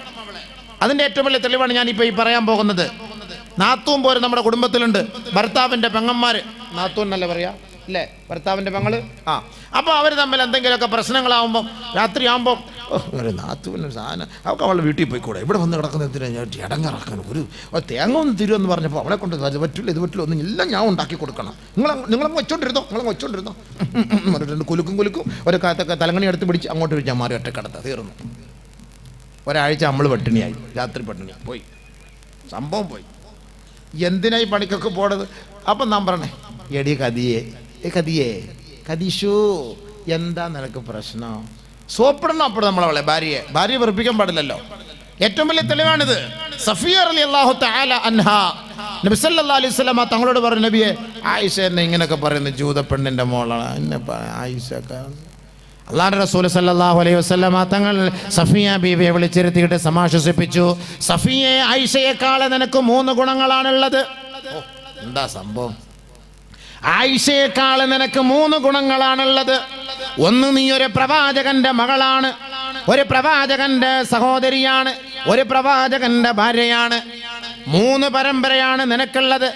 അതിൻ്റെ ഏറ്റവും വലിയ തെളിവാണ് ഞാനിപ്പോൾ ഈ പറയാൻ പോകുന്നത്. നാത്തൂൻ പോലും നമ്മുടെ കുടുംബത്തിലുണ്ട്. ഭർത്താവിൻ്റെ പെങ്ങന്മാര്, നാത്തൂൻ എന്നല്ല പറയാ അല്ലേ, ഭർത്താവിൻ്റെ പെങ്ങള്. അപ്പോൾ അവർ തമ്മിൽ എന്തെങ്കിലുമൊക്കെ പ്രശ്നങ്ങളാവുമ്പോൾ രാത്രിയാകുമ്പോൾ ഒരു നാത്തൂനൊരു സാധനം അവൾക്ക് അവളുടെ വീട്ടിൽ പോയിക്കൂടെ, ഇവിടെ വന്ന് കിടക്കുന്നതിന് ഞാൻ ഇടങ്ങറാക്കാൻ ഒരു തേങ്ങ ഒന്ന് തരുമെന്ന് പറഞ്ഞപ്പോൾ അവളെ കൊണ്ട് അത് പറ്റില്ല, ഇത് പറ്റില്ല, ഒന്നും എല്ലാം ഞാൻ ഉണ്ടാക്കി കൊടുക്കണം, നിങ്ങളങ്ങ് വെച്ചോണ്ടിരുന്നോ രണ്ട് കുലുക്കും ഒരു കാത്തൊക്കെ തലങ്ങണി എടുത്ത് പിടിച്ച് അങ്ങോട്ട് വെച്ചാൽ മാറി ഒറ്റക്കടത്ത തീർന്നു. ഒരാഴ്ച നമ്മൾ പട്ടിണിയായി, രാത്രി പട്ടിണി പോയി, സംഭവം പോയി. എന്തിനായി പണിക്കൊക്കെ പോണത്? അപ്പം നാം പറഞ്ഞേ, എടി കദീഷു എന്താ നിനക്ക് പ്രശ്നം? സോപ്പിടണം അപ്പോൾ നമ്മളവളെ ഭാര്യയെ വെറുപ്പിക്കാൻ പാടില്ലല്ലോ. ഏറ്റവും വലിയ തെളിവാണിത്. സഫിയ റളിയല്ലാഹു തആല അൻഹാ നബി സല്ലല്ലാഹു അലൈഹി വസല്ലം തങ്ങളോട് പറഞ്ഞു, നബിയെ ആയിഷ എന്നെ ഇങ്ങനെയൊക്കെ പറയുന്നത് ജൂതപ്പെണ്ണിൻ്റെ മോളാണ് എന്നെ ആയിഷ. അല്ലാഹുവിന്റെ റസൂൽ സല്ലല്ലാഹു അലൈഹി വസല്ലം തങ്ങൾ സഫിയ ബീവിയെ വിളിച്ചിരുത്തിയിട്ട് സമാശ്വസിപ്പിച്ചു. സഫിയെ ആയിഷയെക്കാളെ നിനക്ക് 3 ഗുണങ്ങളാണുള്ളത്. എന്താ സംഭവം? ആയിഷയെക്കാളെ നിനക്ക് 3 ഗുണങ്ങളാണുള്ളത്. ഒന്ന്, നീ ഒരു പ്രവാചകന്റെ മകളാണ്, ഒരു പ്രവാചകന്റെ സഹോദരിയാണ്, ഒരു പ്രവാചകന്റെ ഭാര്യയാണ്. 3 പരമ്പരയാണ് നിനക്കുള്ളത്.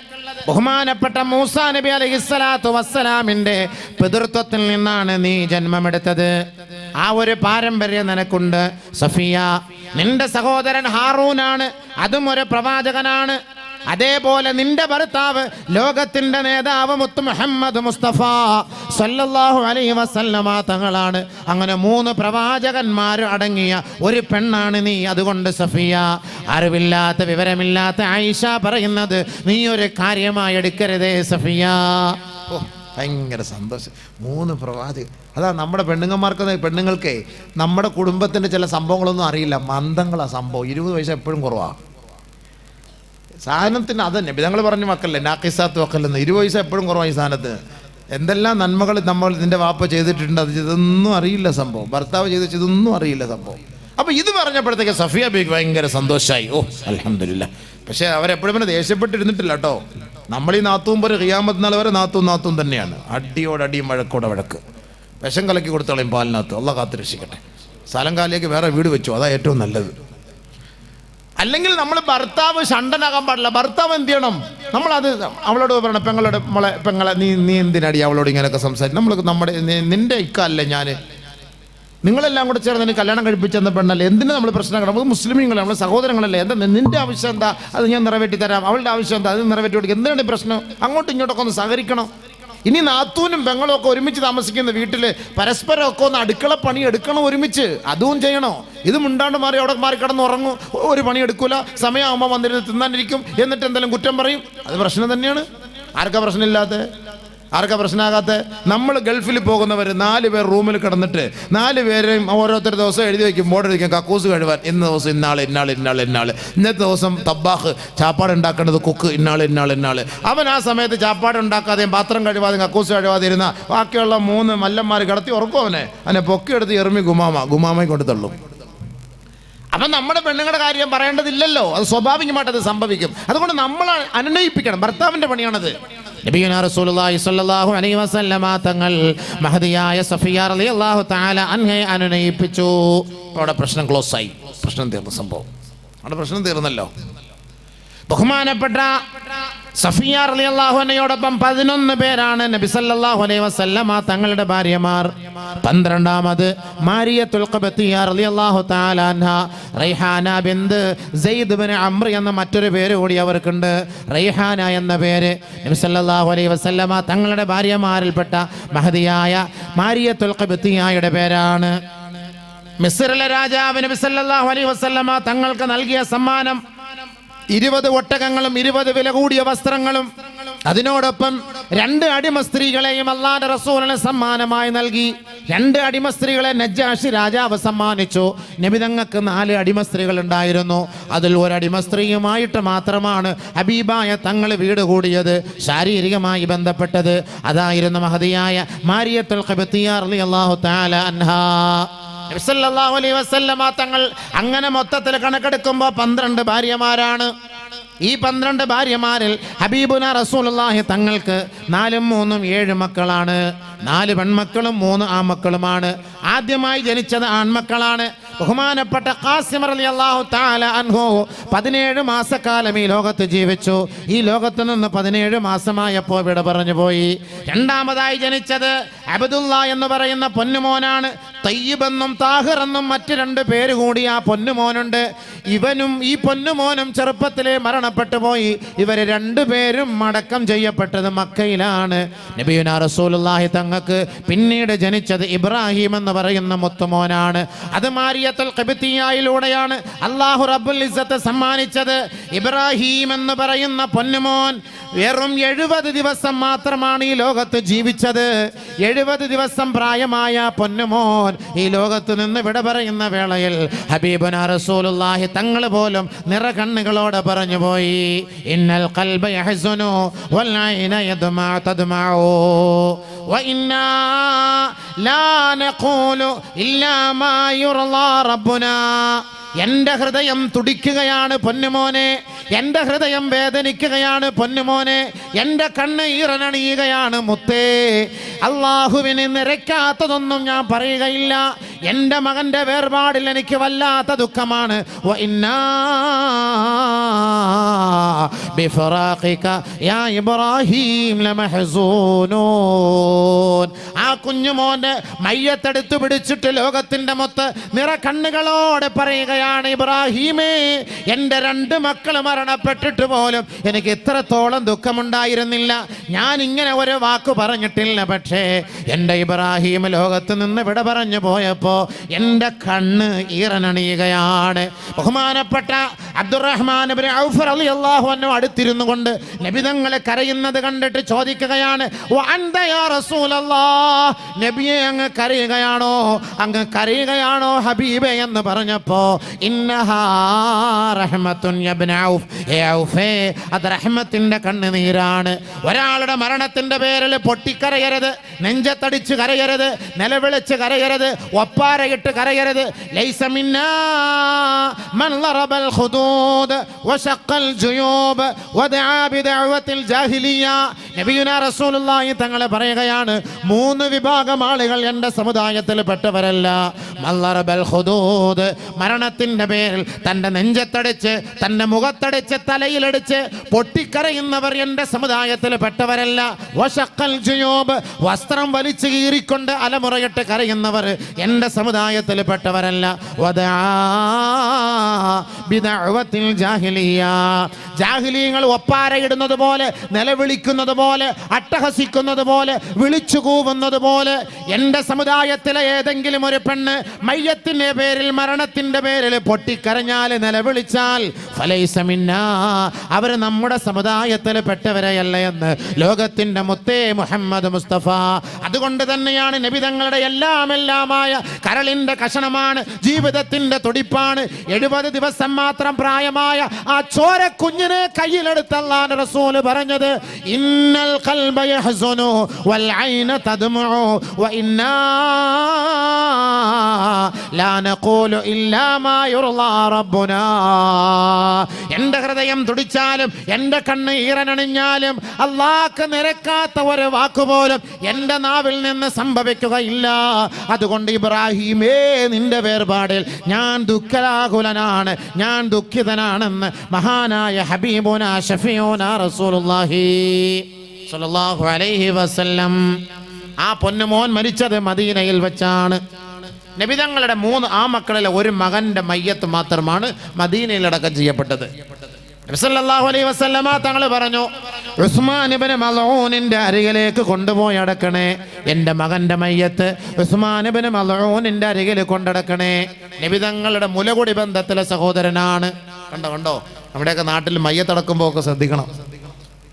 ബഹുമാനപ്പെട്ട മൂസാ നബി അലൈഹിസ്സലാത്തു വസ്സലാമിന്റെ പിതൃത്വത്തിൽ നിന്നാണ് നീ ജന്മമെടുത്തത്. ആ ഒരു പാരമ്പര്യം നിനക്കുണ്ട് സഫിയ. നിന്റെ സഹോദരൻ ഹാറൂനാണ്, അതും ഒരു പ്രവാചകനാണ്. അതേപോലെ നിന്റെ ഭർത്താവ് ലോകത്തിന്റെ നേതാവ് മുത്ത് മുഹമ്മദ് മുസ്തഫ സല്ലല്ലാഹു അലൈഹി വസല്ലമ തങ്ങളാണ്. അങ്ങനെ 3 പ്രവാചകന്മാർ അടങ്ങിയ ഒരു പെണ്ണാണ് നീ. അതുകൊണ്ട് സഫിയ, അറിവില്ലാത്ത വിവരമില്ലാത്ത ആയിഷ പറയുന്നത് നീ ഒരു കാര്യമായി എടുക്കരുതേ സഫിയ. ഭയങ്കര സന്തോഷം. 3 പ്രവാചകർ. അതാ നമ്മുടെ പെണ്ണുങ്ങൾക്കേ നമ്മുടെ കുടുംബത്തിൻ്റെ ചില സംഭവങ്ങളൊന്നും അറിയില്ല. മന്ദങ്ങളാ സംഭവം. 20 വയസ്സ് എപ്പോഴും കുറവാണ് സാധനത്തിന്. അതന്നെ ഞങ്ങൾ പറഞ്ഞ മക്കളല്ലേ നാക്കിസാത്ത് മക്കളെന്ന്. 20 വയസ്സ് എപ്പോഴും കുറവാണ് ഈ സാധനത്തിന്. എന്തെല്ലാം നന്മകൾ നിന്റെ വാപ്പ ചെയ്തിട്ടുണ്ട്, അത് ഇതൊന്നും അറിയില്ല സംഭവം. ഭർത്താവ് ചെയ്ത് ഇതൊന്നും അറിയില്ല സംഭവം. അപ്പോൾ ഇത് പറഞ്ഞപ്പോഴത്തേക്ക് സഫിയ ബീക്ക് ഭയങ്കര സന്തോഷമായി. ഓ അൽഹംദുലില്ലാ. പക്ഷേ അവരെപ്പോഴും പിന്നെ ദേഷ്യപ്പെട്ടിരുന്നിട്ടില്ല കേട്ടോ. നമ്മൾ ഈ നാത്തൂൻ പോലെ ഖിയാമത്ത് നാൾ വരെ നാത്തൂൻ തന്നെയാണ്. അടിയോടടിയും വഴക്കോടെ വഴക്ക്. വിഷം കലക്കി കൊടുത്തോളയും പാലിനകത്ത്. അള്ളാഹ് കാത്ത് രക്ഷിക്കട്ടെ. സ്ഥലം കാലിലേക്ക് വേറെ വീട് വെച്ചു, അതാ ഏറ്റവും നല്ലത്. അല്ലെങ്കിൽ നമ്മൾ ഭർത്താവ് ഷണ്ടനാകാൻ പാടില്ല. ഭർത്താവ് എന്ത് ചെയ്യണം? നമ്മളത് അവളോട് പറയണം, പെങ്ങളെ നീ എന്തിനടി അവളോട് ഇങ്ങനെയൊക്കെ സംസാരിക്കും? നിന്റെ ഇക്കല്ലേ ഞാൻ, നിങ്ങളെല്ലാം കൂടെ ചേർന്ന് എനിക്ക് കല്യാണം കഴിപ്പിച്ചെന്ന പെണ്ണല്ലേ, എന്തിനാ നമ്മൾ പ്രശ്നം? നമുക്ക് മുസ്ലിമീങ്ങളെ നമ്മൾ സഹോദരങ്ങളല്ലേ, എന്താ നിന്റെ ആവശ്യം എന്താ? അത് ഞാൻ നിറവേറ്റി തരാം. അവളുടെ ആവശ്യം എന്താ? അത് നിറവേറ്റി കൊടുക്കുക. എന്തിനാണ് പ്രശ്നം? അങ്ങോട്ടും ഇങ്ങോട്ടൊക്കെ ഒന്ന് സഹകരിക്കണം. ഇനി നാത്തൂനും പെങ്ങളും ഒക്കെ ഒരുമിച്ച് താമസിക്കുന്ന വീട്ടിൽ പരസ്പരം ഒക്കെ ഒന്ന് അടുക്കള പണി എടുക്കണം ഒരുമിച്ച്. അതും ചെയ്യണോ? ഇത് മുണ്ടാണ്ട് മാറി അവിടെ മാറി കിടന്ന് ഉറങ്ങും, ഒരു പണി എടുക്കൂല, സമയമാകുമ്പോൾ വന്നിരുന്ന് തിന്നാനിരിക്കും, എന്നിട്ട് എന്തെങ്കിലും കുറ്റം പറയും. അത് പ്രശ്നം തന്നെയാണ്. ആർക്കാ പ്രശ്നമില്ലാത്ത? ആർക്കാ പ്രശ്നമാകാത്ത? നമ്മൾ ഗൾഫിൽ പോകുന്നവർ 4 പേർ റൂമിൽ കിടന്നിട്ട് 4 പേരെയും ഓരോരുത്തർ ദിവസം എഴുതി വയ്ക്കും, ബോർഡ് വയ്ക്കും, കക്കൂസ് കഴുകാൻ ഇന്ന ദിവസം ഇന്നാൾ. ഇന്നത്തെ ദിവസം തബ്ബാഹ് ചാപ്പാട് ഉണ്ടാക്കേണ്ടത് കുക്ക് ഇന്നാൾ. അവൻ ആ സമയത്ത് ചാപ്പാട് ഉണ്ടാക്കാതെയും പാത്രം കഴുകാതെയും കക്കൂസ് കഴുകാതെ ഇരുന്ന ബാക്കിയുള്ള 3 മല്ലന്മാർ കിടത്തി ഉറക്കും അവനെ പൊക്കിയെടുത്ത് എറുമി ഗുമാമയെ കൊണ്ട് തള്ളും. അപ്പം നമ്മുടെ പെണ്ണുങ്ങളുടെ കാര്യം പറയേണ്ടതില്ലല്ലോ, അത് സ്വാഭാവികമായിട്ട് അത് സംഭവിക്കും. അതുകൊണ്ട് നമ്മൾ അനുനയിപ്പിക്കണം. ഭർത്താവിൻ്റെ പണിയാണത്. നബിയുനാ റസൂലുള്ളാഹി സ്വല്ലല്ലാഹു അലൈഹി വസല്ലമ തങ്ങൾ മഹദിയായ സഫിയ റളിയല്ലാഹു തആല അൻഹയെ അനുനയിപ്പിച്ചു. അവിടെ പ്രശ്നം ക്ലോസ് ആയി, പ്രശ്നം തീർന്ന സംഭവം. അവിടെ പ്രശ്നം തീർന്നല്ലോ. ബഹുമാനപ്പെട്ട സഫിയ റളിയല്ലാഹു അൻഹയോടൊപ്പം 11 പേരാണ് നബി സല്ലല്ലാഹു അലൈഹി വസല്ലമ തങ്ങളുടെ ഭാര്യമാർ. 12ാമത് മാരിയത്തുൽ ഖബത്തിയ റളിയല്ലാഹു തആല അൻഹ. റൈഹാന ബിന്ത് സെയ്ദ് ബിൻ അംർ എന്ന മറ്റൊരു പേര് കൂടി അവർക്കുണ്ട്. റൈഹാന എന്ന പേര് നബി സല്ലല്ലാഹു അലൈഹി വസല്ലമ തങ്ങളുടെ ഭാര്യമാരിൽപ്പെട്ട മഹദിയായ മാരിയത്തുൽ ഖബത്തിയയുടെ പേരാണ്. മിസ്റിലെ രാജാവ് നബി സല്ലല്ലാഹു അലൈഹി വസല്ലമ തങ്ങൾക്ക് നൽകിയ സമ്മാനം 20 ഒട്ടകങ്ങളും 20 വില കൂടിയ വസ്ത്രങ്ങളും അതിനോടൊപ്പം 2 അടിമ സ്ത്രീകളെയും അല്ലാഹുവിന്റെ റസൂലിന് സമ്മാനമായി നൽകി. 2 അടിമ സ്ത്രീകളെ നജ്ജാശി രാജാവ് സമ്മാനിച്ചു. നബി തങ്ങൾക്ക് 4 അടിമ സ്ത്രീകൾ ഉണ്ടായിരുന്നു. അതിൽ ഒരു അടിമ സ്ത്രീയുമായിട്ട് മാത്രമാണ് ഹബീബായ തങ്ങൾ വീട് കൂടിയത്, ശാരീരികമായി ബന്ധപ്പെട്ടത്. അതായിരുന്നു മഹദിയായ മാരിയത്തുൽ ഖബത്തിയ റളിയല്ലാഹു തആല അൻഹാ. നബി സല്ലല്ലാഹു അലൈഹി വസല്ലമ തങ്ങൾ അങ്ങനെ മൊത്തത്തിൽ കണക്കെടുക്കുമ്പോൾ 12 ഭാര്യമാരാണ്. ഈ 12 ഭാര്യമാരിൽ ഹബീബുന റസൂലുള്ളാഹി തങ്ങൾക്ക് 4ഉം 3ഉം 7 മക്കളാണ്. 4 പെൺമക്കളും 3 ആൺമക്കളുമാണ്. ആദ്യമായി ജനിച്ചത് ആൺമക്കളാണ്. ബഹുമാനപ്പെട്ട ഖാസിം റളിയല്ലാഹു തആല അൻഹു 17 മാസക്കാലം ഈ ലോകത്ത് ജീവിച്ചു. ഈ ലോകത്ത് നിന്ന് 17 മാസമായപ്പോൾ വിട പറഞ്ഞു പോയി. രണ്ടാമതായി ജനിച്ചത് അബ്ദുള്ള എന്ന് പറയുന്ന പൊന്നുമോനാണ്. തയ്യിബ് എന്നും താഹിർ എന്നും മറ്റ് 2 പേര് കൂടി ആ പൊന്നുമോനുണ്ട്. ഇവനും ഈ പൊന്നുമോനും ചെറുപ്പത്തിലെ മരണപ്പെട്ടു പോയി. ഇവർ 2 പേരും അടക്കം ചെയ്യപ്പെട്ടത് മക്കയിലാണ്. നബിയുനാ റസൂലുള്ളാഹി തങ്ങൾക്ക് പിന്നീട് ജനിച്ചത് ഇബ്രാഹിം എന്ന് പറയുന്ന മുത്തുമോനാണ്. അത് മാരിയത്തുൽ ഖബത്തിയയിലൂടെയാണ് അല്ലാഹു റബ്ബുൽ ഇസ്സത്ത് സമ്മാനിച്ചത്. ഇബ്രാഹിം എന്ന് പറയുന്ന പൊന്നുമോൻ വെറും 70 ദിവസം മാത്രമാണ് ഈ ലോകത്ത് ജീവിച്ചത്. 70 ദിവസം പ്രായമായ പൊന്നുമോൻ ഈ ലോകത്ത് നിന്ന് വിട പറയുന്ന വേളയിൽ ഹബീബുനാ റസൂലുള്ളാഹി തങ്ങൾ പോലും നിറകണ്ണുകളോടെ പറഞ്ഞു പോയി, ഇന്നൽ ഖൽബ യഹ്സുനു വൽ ഐന യദ്മാ തദ്മഉ വ ഇന്നാ ലാ നഖൂലു ഇല്ലാ മാ യുർളാ റബ്ബുനാ. എൻ്റെ ഹൃദയം തുടിക്കുകയാണ് പൊന്നുമോനെ, എൻ്റെ ഹൃദയം വേദനിക്കുകയാണ് പൊന്നുമോനെ, എൻ്റെ കണ്ണ് ഈറനണിയുകയാണ് മുത്തേ. അള്ളാഹുവിന് നിരക്കാത്തതൊന്നും ഞാൻ പറയുകയില്ല. എൻ്റെ മകൻ്റെ വേർപാടിൽ എനിക്ക് വല്ലാത്ത ദുഃഖമാണ്. വഇന്നാ ബിഫറാഖിക യാ ഇബ്രാഹിം ലമഹ്സൂനൂൻ. ആ കുഞ്ഞുമോൻ്റെ മയ്യത്തെടുത്തു പിടിച്ചിട്ട് ലോകത്തിൻ്റെ മൊത്ത് നിറകണ്ണുകളോടെ പറയുകയാണ്, ഇബ്രാഹീമേ, എൻ്റെ 2 മക്കൾ മരണപ്പെട്ടിട്ട് പോലും എനിക്ക് ഇത്രത്തോളം ദുഃഖമുണ്ടായിരുന്നില്ല. ഞാൻ ഇങ്ങനെ ഒരു വാക്ക് പറഞ്ഞിട്ടില്ല. പക്ഷേ എൻ്റെ ഇബ്രാഹീം ലോകത്ത് നിന്ന് വിട പറഞ്ഞു പോയപ്പോൾ എൻ്റെ കണ്ണ് ഈറനണിയുകയാണ്. ബഹുമാനപ്പെട്ട അബ്ദുറഹ്മാൻ ഇബ്നു ഔഫ് റളിയല്ലാഹു അൻഹു അടുത്തിരുന്നു കൊണ്ട് നബിതങ്ങളെ കരയുന്നത് കണ്ടിട്ട് ചോദിക്കുകയാണ്, വഅൻത യാ റസൂലല്ലാഹ്, നബിയെ അങ്ങ് കരയുകയാണോ, അങ്ങ് കരയുകയാണോ ഹബീബേ എന്ന് പറഞ്ഞപ്പോ ഇന്നഹാ റഹ്മത്തുൻ യബ്ന ഔഫ്, ഏ ഔഫേ, അത് റഹ്മത്തിന്റെ കണ്ണുനീരാണ്. ഒരാളുടെ മരണത്തിന്റെ പേരിൽ പൊട്ടിക്കരയരുത്, നെഞ്ചത്തടിച്ച് കരയരുത്, നിലവിളിച്ച് കരയരുത്, ഒപ്പാരയിട്ട് കരയരുത്. ലൈസ മിന്നാ മൻ ലറബൽ ഖുദൂദ് വശഖൽ ജുയൂബ് വദആ ബിദഅവത്തിൽ ജാഹിലിയ്യ. നബിയുനാ റസൂലുള്ളാഹി തങ്ങളെ പറയുകയാണ്, 3 വിഭാഗം ആളുകൾ എൻ്റെ സമുദായത്തിൽ പെട്ടവരല്ല. മൻ ലറബൽ ഖുദൂദ്, മരണത്തിൻ്റെ പേരിൽ തൻ്റെ നെഞ്ചത്തടിച്ച് തൻ്റെ മുഖത്തടിച്ച് തലയിലടിച്ച് പൊട്ടിക്കരയുന്നവർ എൻ്റെ സമുദായത്തിൽ പെട്ടവരല്ല. വശഖൽ ജുയൂബ്, വസ്ത്രം വലിച്ചു കീറിക്കൊണ്ട് അലമുറയിട്ട് കരയുന്നവർ എൻ്റെ സമുദായത്തിൽ പെട്ടവരല്ല. വദആ ബിദഅവത്തിൽ ജാഹിലിയ്യ, ജാഹിലീങ്ങൾ ഒപ്പാരയിടുന്നത് പോലെ, നിലവിളിക്കുന്നത് പോലെ, അട്ടഹസിക്കുന്നത് പോലെ, വിളിച്ചു കൂവുന്നത് പോലെ എൻ്റെ സമുദായത്തിലെ ഏതെങ്കിലും ഒരു പെണ്ണ് മയ്യത്തിൻ്റെ പേരിൽ, മരണത്തിൻ്റെ പേരിൽ പൊട്ടിക്കരഞ്ഞാൽ, നിലവിളിച്ചാൽ ഫലൈസ മിന്നാ, അവർ നമ്മുടെ സമുദായത്തിൽ പെട്ടവരെയല്ല എന്ന് ലോകത്തിൻ്റെ മുത്തേ മുഹമ്മദ് മുസ്തഫ. അതുകൊണ്ട് തന്നെയാണ് നബി തങ്ങളുടെ എല്ലാമായ കരളിൻ്റെ കഷണമാണ്, ജീവിതത്തിൻ്റെ തുടിപ്പാണ്. 70 ദിവസം മാത്രം പ്രായമായ ആ ചോര കുഞ്ഞിനെ കയ്യിലെടുത്ത് അല്ലാഹുവിന്റെ റസൂൽ പറഞ്ഞത്, ഇന്നൽ ഖൽബ യഹ്സുനു വൽ ഐന തദ്മുഉ വ ഇന്നാ ലാ നഖൂലു ഇല്ലാ മാ യുർളാ റബ്ബുനാ. എൻ്റെ ഹൃദയം തുടിച്ചാലും എൻ്റെ കണ്ണ് ഈറനണിഞ്ഞാലും അല്ലാഹുവിന് നിരക്കാത്ത ഒരു വാക്കുപോലും എൻ്റെ നാവിൽ നിന്ന് സംഭവിക്കുകയില്ല. അതുകൊണ്ട് ഇബ്രാഹീമേ, നിന്റെ വേർപാടിൽ ഞാൻ ദുഃഖലാകുലനാണ്, ഞാൻ ദുഃഖിതനാണെന്ന് മഹാനായ ഹബീബുനാ ഷഫീഉനാ റസൂലുള്ളാഹി സ്വല്ലല്ലാഹു അലൈഹി വസല്ലം. ആ പൊന്നുമോൻ മരിച്ചത് മദീനയിൽ വെച്ചാണ്. നബിതങ്ങളുടെ 3 ആമക്കളിലെ ഒരു മകന്റെ മയ്യത്ത് മാത്രമാണ് മദീനയിൽ അടക്കം ചെയ്യപ്പെട്ടത്. നബി സല്ലല്ലാഹു അലൈഹി വസല്ലമ തങ്ങൾ പറഞ്ഞു, ഉസ്മാൻ ഇബ്നു മൽഊനിന്റെ അരികിലേക്ക് കൊണ്ടുപോയി അടക്കണേ. എൻ്റെ മകന്റെ മയ്യത്ത് ഉസ്മാൻ ഇബ്നു മൽഊനിന്റെ അരികിൽ കൊണ്ടടക്കണേ. നബിതങ്ങളുടെ മുലകുടി ബന്ധത്തിലെ സഹോദരനാണ്. കണ്ടോ, നമ്മുടെയൊക്കെ നാട്ടിൽ മയ്യത്തടക്കുമ്പോൾ ഒക്കെ ശ്രദ്ധിക്കണം.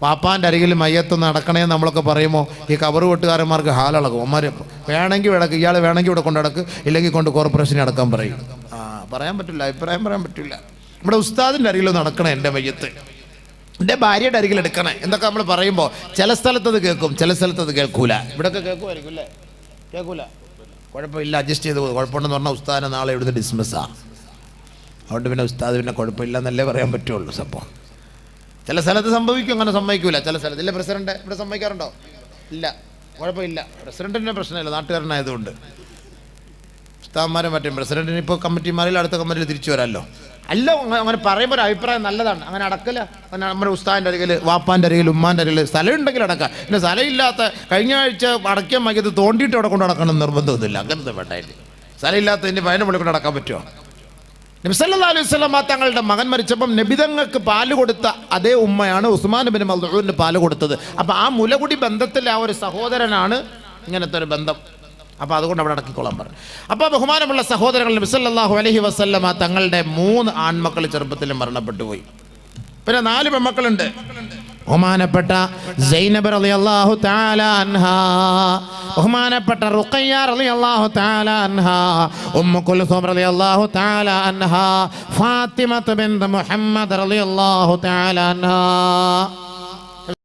പാപ്പാൻ്റെ അരികിൽ മയ്യത്തൊന്ന് അടക്കണേ നമ്മളൊക്കെ പറയുമ്പോൾ ഈ കബറ് വെട്ടുകാരന്മാർക്ക് ഹാലളക്കും. അമ്മമാർ വേണമെങ്കിൽ ഇടക്ക്, ഇയാൾ വേണമെങ്കിൽ ഇവിടെ കൊണ്ടടക്ക്, ഇല്ലെങ്കിൽ കൊണ്ട് കോർപ്പറേഷനെ അടക്കാൻ പറയും. പറയാൻ പറ്റില്ല, അഭിപ്രായം പറയാൻ പറ്റില്ല. നമ്മുടെ ഉസ്താദിൻ്റെ അരികിൽ നടക്കണേ എൻ്റെ മയ്യത്ത്, എൻ്റെ ഭാര്യയുടെ അരികിൽ എടുക്കണേ എന്നൊക്കെ നമ്മൾ പറയുമ്പോൾ ചില സ്ഥലത്തത് കേൾക്കും, ചില സ്ഥലത്തത് കേൾക്കൂല. ഇവിടെയൊക്കെ കേൾക്കുമായിരിക്കും അല്ലേ? കേൾക്കൂല, കുഴപ്പമില്ല, അഡ്ജസ്റ്റ് ചെയ്ത് പോകും. കുഴപ്പമുണ്ടെന്ന് പറഞ്ഞാൽ ഉസ്താദിനെ നാളെ ഇവിടുന്ന് ഡിസ്മിസ്സാണ്. അതുകൊണ്ട് പിന്നെ ഉസ്താദ് പിന്നെ കുഴപ്പമില്ല എന്നല്ലേ പറയാൻ പറ്റുള്ളൂ. സംഭവം ചില സ്ഥലത്ത് സംഭവിക്കും, അങ്ങനെ സമ്മതിക്കൂല. ചില സ്ഥലത്ത് ഇല്ല. പ്രസിഡന്റ് ഇവിടെ സമ്മതിക്കാറുണ്ടോ? ഇല്ല, കുഴപ്പമില്ല. പ്രസിഡന്റിൻ്റെ പ്രശ്നമില്ല, നാട്ടുകാരനായതുകൊണ്ട്. ഉസ്താദന്മാരെ പറ്റും. പ്രസിഡന്റിന് ഇപ്പോൾ കമ്മിറ്റിമാരിൽ അടുത്ത കമ്മിറ്റിയിൽ തിരിച്ചു വരാമല്ലോ. അല്ല, അങ്ങനെ പറയുമ്പോൾ ഒരു അഭിപ്രായം നല്ലതാണ്. അങ്ങനെ അടക്കില്ല. അങ്ങനെ നമ്മുടെ ഉസ്താദിൻ്റെ അരികിൽ, വാപ്പാൻ്റെ അരികിൽ, ഉമ്മാൻ്റെ അരികിൽ സ്ഥലം ഉണ്ടെങ്കിൽ അടക്കാം. പിന്നെ സ്ഥലമില്ലാത്ത കഴിഞ്ഞ ആഴ്ച അടയ്ക്കാൻ മയ്യത്ത് തോണ്ടിയിട്ട് അവിടെ കൊണ്ട് നടക്കണം നിർബന്ധമൊന്നുമില്ല. അങ്ങനത്തെ വേണ്ടായിട്ട് സ്ഥലമില്ലാത്തതിൻ്റെ പതിനെ വിളിക്കൊണ്ട് നടക്കാൻ പറ്റുമോ? നബി സല്ലല്ലാഹു അലൈഹി വസല്ലം തങ്ങളുടെ മകൻ മരിച്ചപ്പം നബിതങ്ങൾക്ക് പാല് കൊടുത്ത അതേ ഉമ്മയാണ് ഉസ്മാൻ ഇബ്നു മൽഊന് പാല് കൊടുത്തത്. അപ്പം ആ മുലകുടി ബന്ധത്തിലെ ആ ഒരു സഹോദരനാണ് ഇങ്ങനത്തെ ഒരു ബന്ധം. അപ്പോൾ അതുകൊണ്ട് അവിടെ അടക്കിക്കൊള്ളാൻ പറഞ്ഞു. അപ്പോൾ ബഹുമാനമുള്ള സഹോദരങ്ങൾ, നബി സല്ലല്ലാഹു അലൈഹി വസല്ലം തങ്ങളുടെ 3 ആൺമക്കൾ ചെറുപ്പത്തിൽ മരണപ്പെട്ടു പോയി. പിന്നെ 4 പെൺമക്കളുണ്ട്. ബഹുമാനപ്പെട്ട സൈനബ് റളിയല്ലാഹു തആല അൻഹാ, ബഹുമാനപ്പെട്ട റുഖയ്യ റളിയല്ലാഹു തആല അൻഹാ, ഉമ്മു കുൽസൂം റളിയല്ലാഹു തആല അൻഹാ, ഫാത്തിമ ബിൻത് മുഹമ്മദ് റളിയല്ലാഹു തആല അൻഹാ.